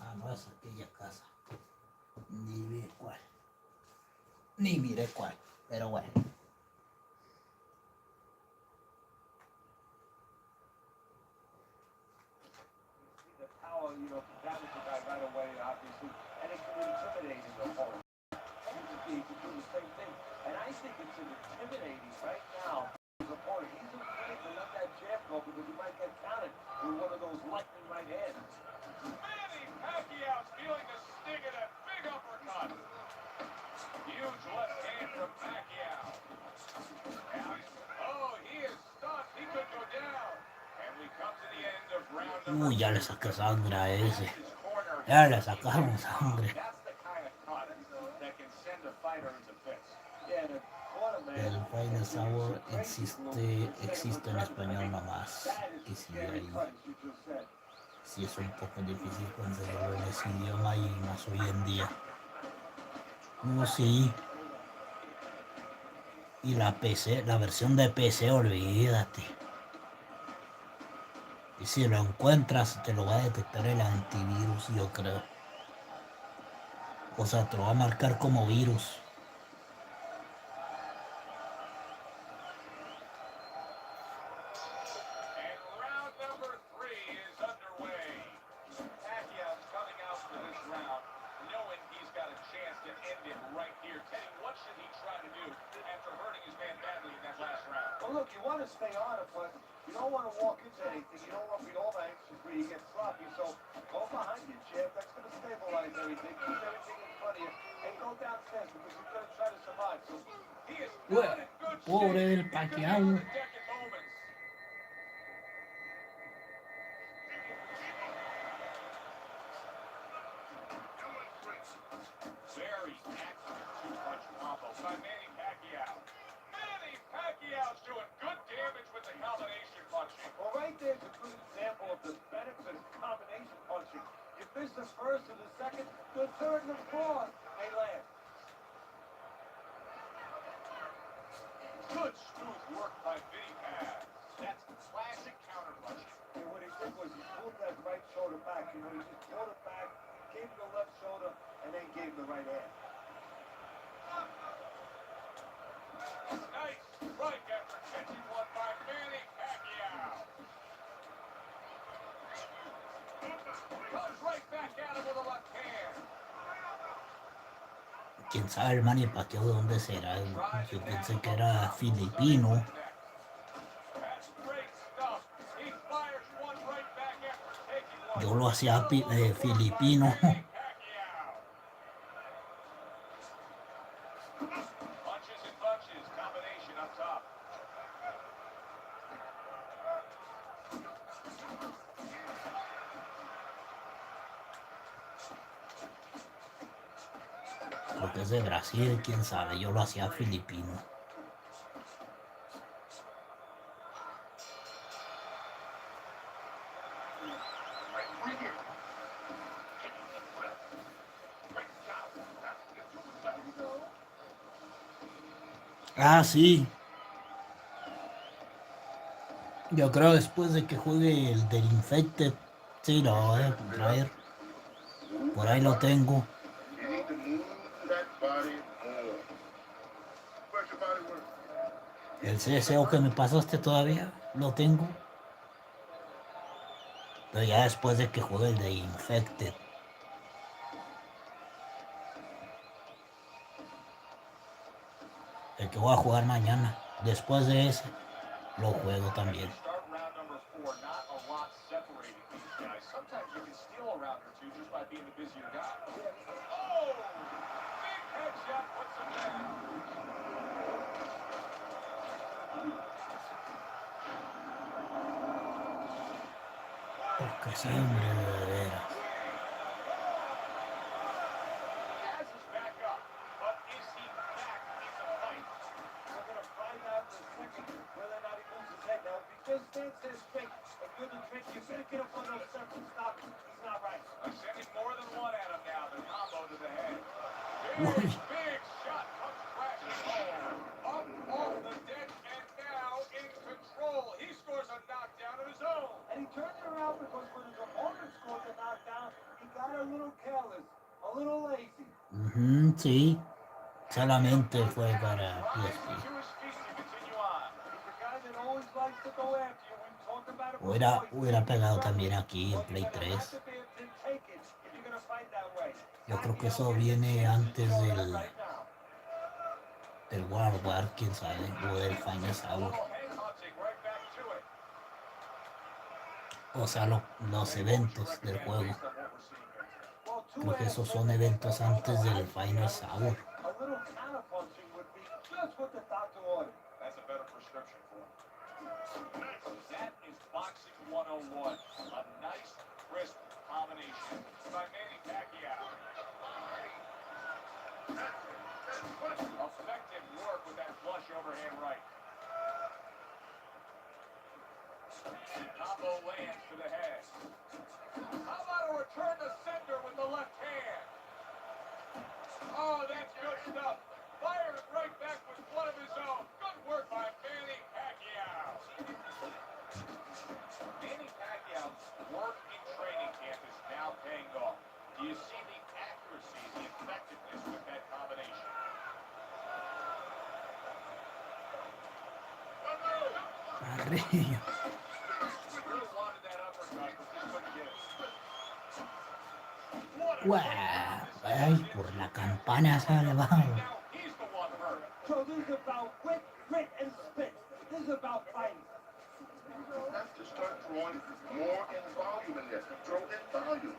Ah, no es aquella casa. Ni vi cuál. Ni miré cuál. Pero bueno. the power, you know, to damage the guy right away, obviously, and it can intimidate his opponent. He can do the same thing, and I think it's intimidating right now his opponent. He's afraid to let that jab go because he might get counted with one of those lightning right hands. Manny Pacquiao's feeling the sting of that big uppercut. Huge left hand from Pacquiao. Oh, he is stunned. He could go down. And we come to the end of round number Ya le saqué sangre a ese. His corner. Ya le sacaron sangre. That's the kind of cut that can send a fighter into fits. Yeah, the quarterman. El Final Sour existe en español nomás. Y si ahí sí es un poco difícil conseguirlo en ese idioma y más hoy en día. No, sí. Y la PC, la versión de PC, olvídate. Y si lo encuentras, te lo va a detectar el antivirus, yo creo. O sea, te lo va a marcar como virus. And round number 3 is underway. Pacquiao's coming out for this round knowing he's got a chance to end it right here. Teddy, what should he try to do after hurting his man badly in that last round? Well, look, you want to stay on it, but you don't want to walk into anything. You don't want to be all anxious where you get sloppy. So go behind your jab. That's going to stabilize everything. Keep everything in front of you. And go downstairs because you're going to try to survive. So He is Bueno, not in good pobre shape. del He could be Pacquiao. on the deck in moments. Very active two-punch combo by Manny Pacquiao. Manny Pacquiao's doing good damage with the combination punching. well, right there's a good example of the benefit of combination punching. You miss the first and the second, the third and the fourth, they land. trick was he pulled that right shoulder back. You know, he just pulled it back, gave him the left shoulder, and then gave him the right hand. Nice strike after catching one by Manny Pacquiao. Comes right back at him with a left hand. Quién sabe el Manny Pacquiao de dónde será. Yo pensé que era filipino. That's great stuff. He fires one right back after taking one. Yo lo hacía filipino. Punches and bunches, combination up top. Creo que es de Brasil, quién sabe. Yo lo hacía filipino. Ah, sí. Yo creo después de que juegue el del Infected, sí, lo voy a traer. Por ahí lo tengo. You need to move that body more. Where's your body work? El CSO que me pasaste todavía, lo tengo. Pero ya después de que juegue el de Infected. El que voy a jugar mañana. Después de ese, lo juego también. Start round number 4, not a lot separating these guys. Sometimes you can steal a round or two just by being the busier guy. Oh! Big headshot puts him down. Porque siempre de veras. Diaz is back up, but is he back in the fight? We're going to find out in a second whether or not he moves his head. Now, if he just stands there straight and you're the trick, you're going to get up on those separate stops. He's not right. I'm sending more than one at him now. The combo to the head. Uy. Big shot comes crashing home. Up off the deck and now in control. He scores a knockdown of his own. And he turned it around because when his opponent scored the knockdown, he got a little careless, a little lazy. Sí. Solamente fue para PSP. To his feet to continue on. He's a guy that always likes to go after you. We've talked about it before. Hubiera pegado también aquí en Play 3. Yo creo que eso viene antes del World War, quién sabe, o del Final Hour. O sea, los eventos del juego. Creo que esos son eventos antes del Final Hour. A little counterpunching would be just what the doctor ordered. That's a better prescription for him. That is Boxing 101. A nice, crisp combination by Manny Pacquiao. Effective work with that flush overhand right. Combo lands to the head. How about a return to sender with the left hand? Oh, that's good stuff. Fired right back with one of his own. Good work by Manny Pacquiao. Manny Pacquiao's work in training camp is now paying off. Do you see the accuracy, the effectiveness with that combination? Parrilla. Really wanted that uppercut, but just couldn't get it. ¡Guau! Ay, por la campana salvado. Now he's the one hurt. So this is about wit, grit, and spit. This is about fighting. You have to start throwing more in volume in there. Throw in volume.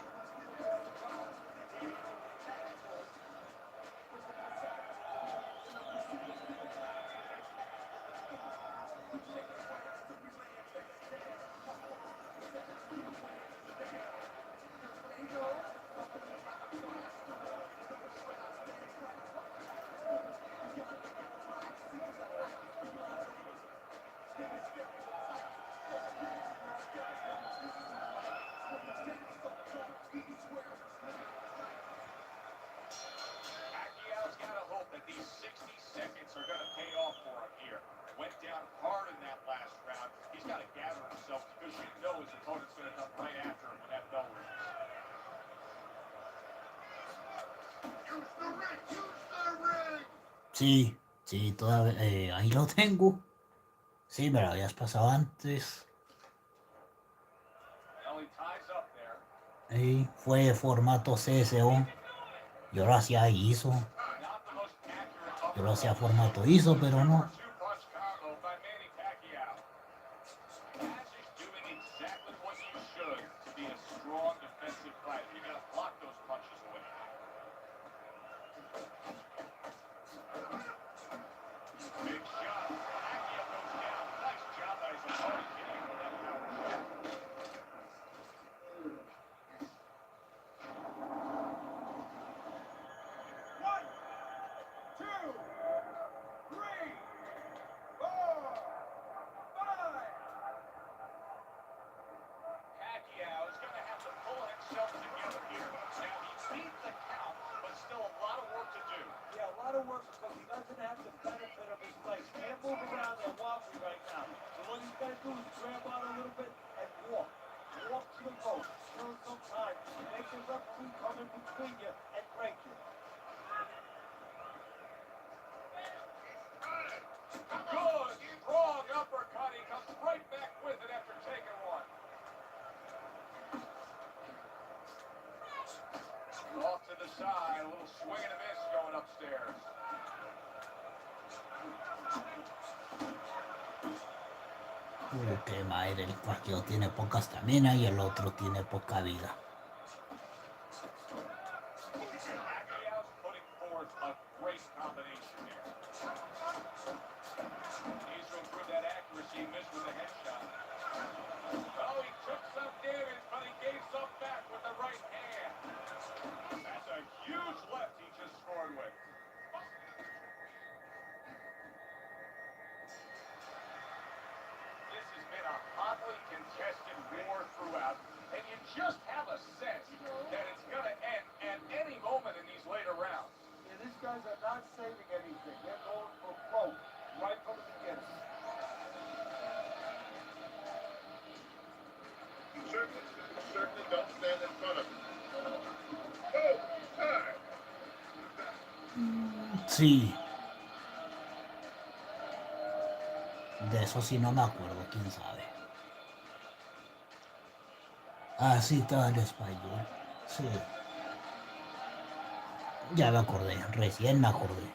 Sí, sí, todavía, ahí lo tengo. Sí, me lo habías pasado antes. Well, he ties up there. Fue formato CSO. Yo lo hacía ISO. Not the most accurate Yo lo hacía uppercut. formato ISO, pero no. Two-punch combo by Manny Pacquiao. As is doing exactly what you should to be a strong defensive fighter. You gotta block those punches away. Big shot. Pacquiao goes down. Nice job by his opponent hitting him with that power shot. One, two, three, four, five. Pacquiao is going to have to pull himself together here. Now, he beat the count, but still a lot of work to do. Yeah, a lot of work because he doesn't have the benefit of his legs. Can't move around and wobbly right now. So what he's got to do is grab on a little bit and walk. Walk to the post. Kill some time. Make the referee come in between you and break you. Good, strong uppercut. He comes right back with it after taking one. Off to the side, a little swing and a miss going upstairs. Qué madre, el cualquiera tiene poca estamina y el otro tiene poca vida. Pacquiao's putting forth a great combination here. Needs to improve that accuracy. Missed with a headshot. Oh, he took some damage, but he gave some back with the right hand. That's a huge left he just scored with. This has been a hotly contested war throughout, and you just have a sense that it's going to end at any moment in these later rounds. Yeah, these guys are not saving anything. They're going for broke right from the beginning. Certainly don't stand in front of him. Oh, time. Sí. De eso sí no me acuerdo, quién sabe. Ah, sí, estaba en español. Sí. Ya me acordé, recién me acordé.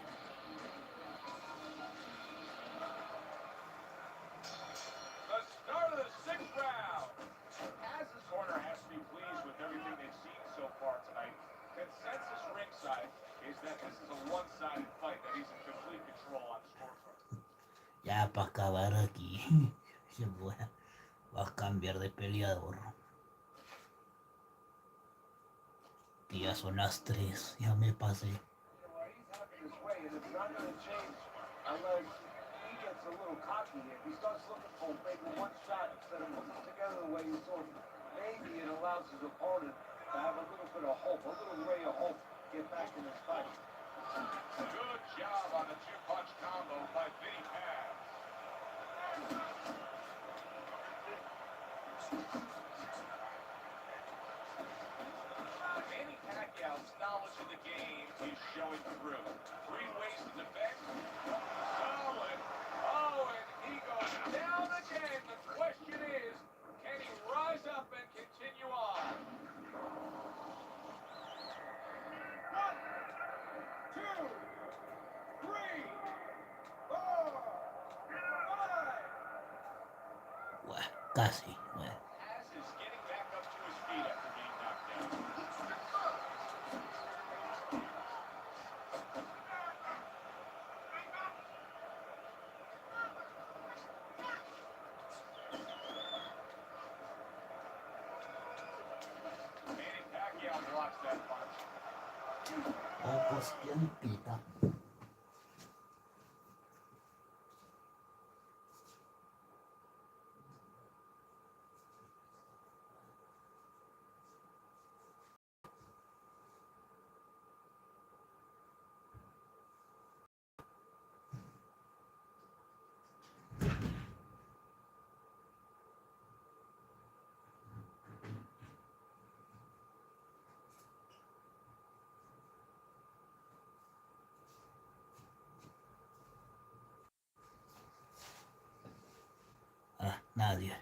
The start of the sixth round. Az's corner has to be pleased with everything they've seen so far tonight. Consensus ringside is that this is a one-sided fight, that he's in complete control on the scoreboard. Ya para acabar aquí. Voy a cambiar de peleador. Ya son las 3, ya me pasé. Well, he's happy this way, and it's not going to change unless he gets a little cocky here. He starts looking for maybe one shot instead of putting them together the way he saw it. Maybe it allows his opponent to have a little bit of hope, a little ray of hope, get back in this fight. Good job on the two-punch combo by Vinny Paz. Manny Pacquiao's knowledge of the game is showing through. 3 ways to defend. Solid. Oh, and he goes down again. The question is, can he rise up and continue on? One, two, three, four, five. Bueno, casi. Bueno. Paz is getting back up to his feet after being knocked down. Manny Pacquiao blocks that punch. Pocos tiempita. Nadie.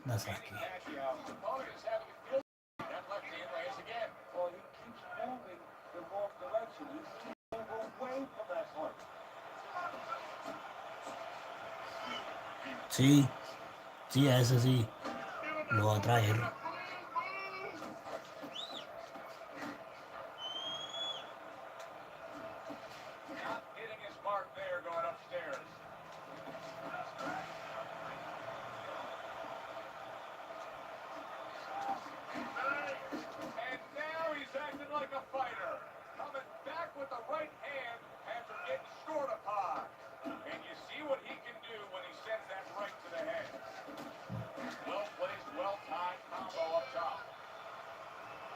No sé Manny aquí. Pacquiao, opponent is having a field that left hand lands again. Well, he keeps moving the wrong direction. He needs to move away from that punch. Sí, sí, a ese sí. Lo va a traer. Not hitting his mark there going upstairs. And now he's acting like a fighter. Coming back with the right hand after getting scored upon. And you see what he can do when he sends that right to the head. Well placed, well timed combo up top.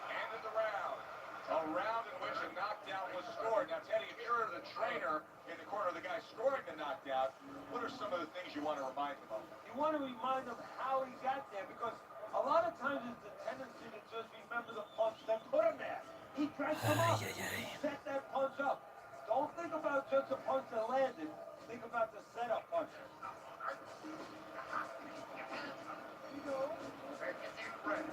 End of the round. A round in which a knockdown was scored. Now, Teddy, if you're the trainer in the corner of the guy scoring the knockdown, what are some of the things you want to remind him of? You want to remind him how he got there because a lot of times it's the tendency to just remember the punch that put him there. He tried to come Ay, up. ay, ay. Set that punch up. Don't think about just a punch that landed. Think about the setup punch. You know, Take a deep breath.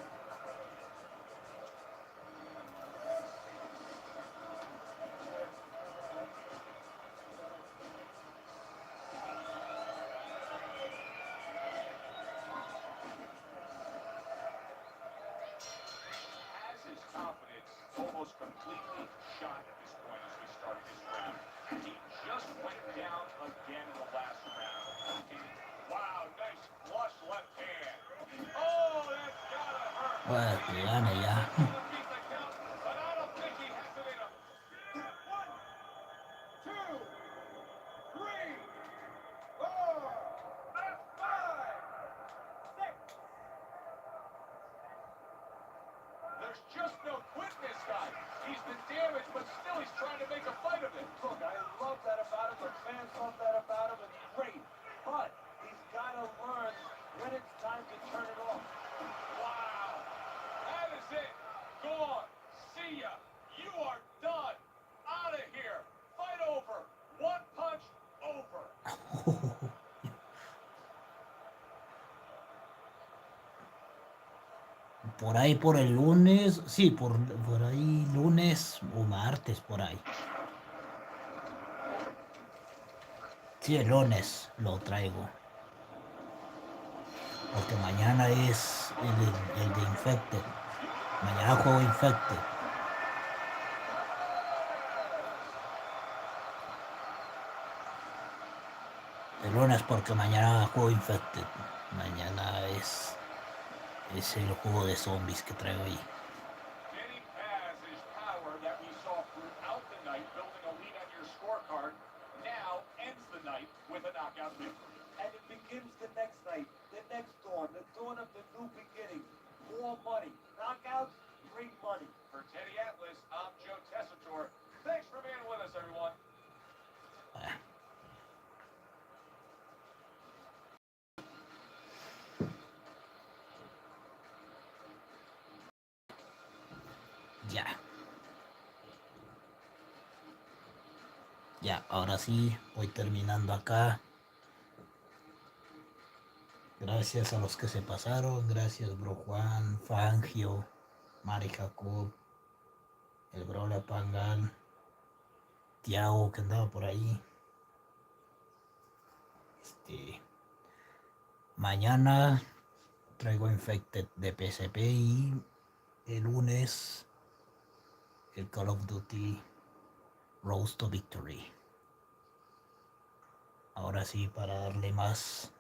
Has his confidence almost completely shot at this point as we started this round. He just went down again in the last round. Wow, nice flush left hand. Oh, that's gotta hurt. Pues que gane ya. Gonna beat the count, but I don't think he has it in him. 1, 2, 3, 4, 5, 6. There's just no quit in this guy. He's been damaged, but still he's trying to make a fight of it. look, I love that about him. The fans love that about him. It's great. But he's got to learn when it's time to turn it off. Wow. That is it. Gone. See ya. You are done. Out of here. Fight over. One punch over. Por ahí por el lunes, sí, por ahí lunes o martes, por ahí. Sí, el lunes lo traigo. Porque mañana es el de Infected. Mañana juego Infected. El lunes porque mañana juego Infected. Mañana es el juego de zombies que traigo ahí. Getting past his power that we saw throughout the night, building a lead on your scorecard, now ends the night with a knockout victory. And it begins the next night, the next dawn, the dawn of the new beginning. More money. Knockouts bring money. For Teddy Atlas, I'm Joe Tessitore. Thanks for being with us, everyone. Ah. Ya. Ya, ahora sí, voy terminando acá. Gracias a los que se pasaron. Gracias, Bro Juan, Fangio, Mari Jacob, el Bro La Pangal, Tiago que andaba por ahí. Mañana traigo Infected de PSP y el lunes el Call of Duty Road to Victory. Ahora sí, para darle más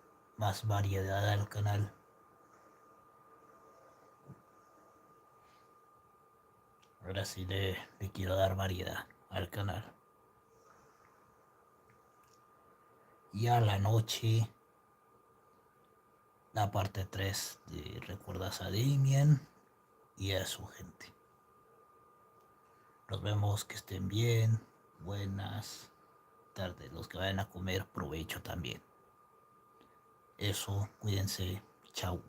variedad al canal. Ahora sí le quiero dar variedad al canal. Y a la noche, la parte 3 de Recuerdas a Damien y a su gente. Nos vemos, que estén bien. Buenas tardes. Los que vayan a comer, provecho también. Eso, cuídense. Chao.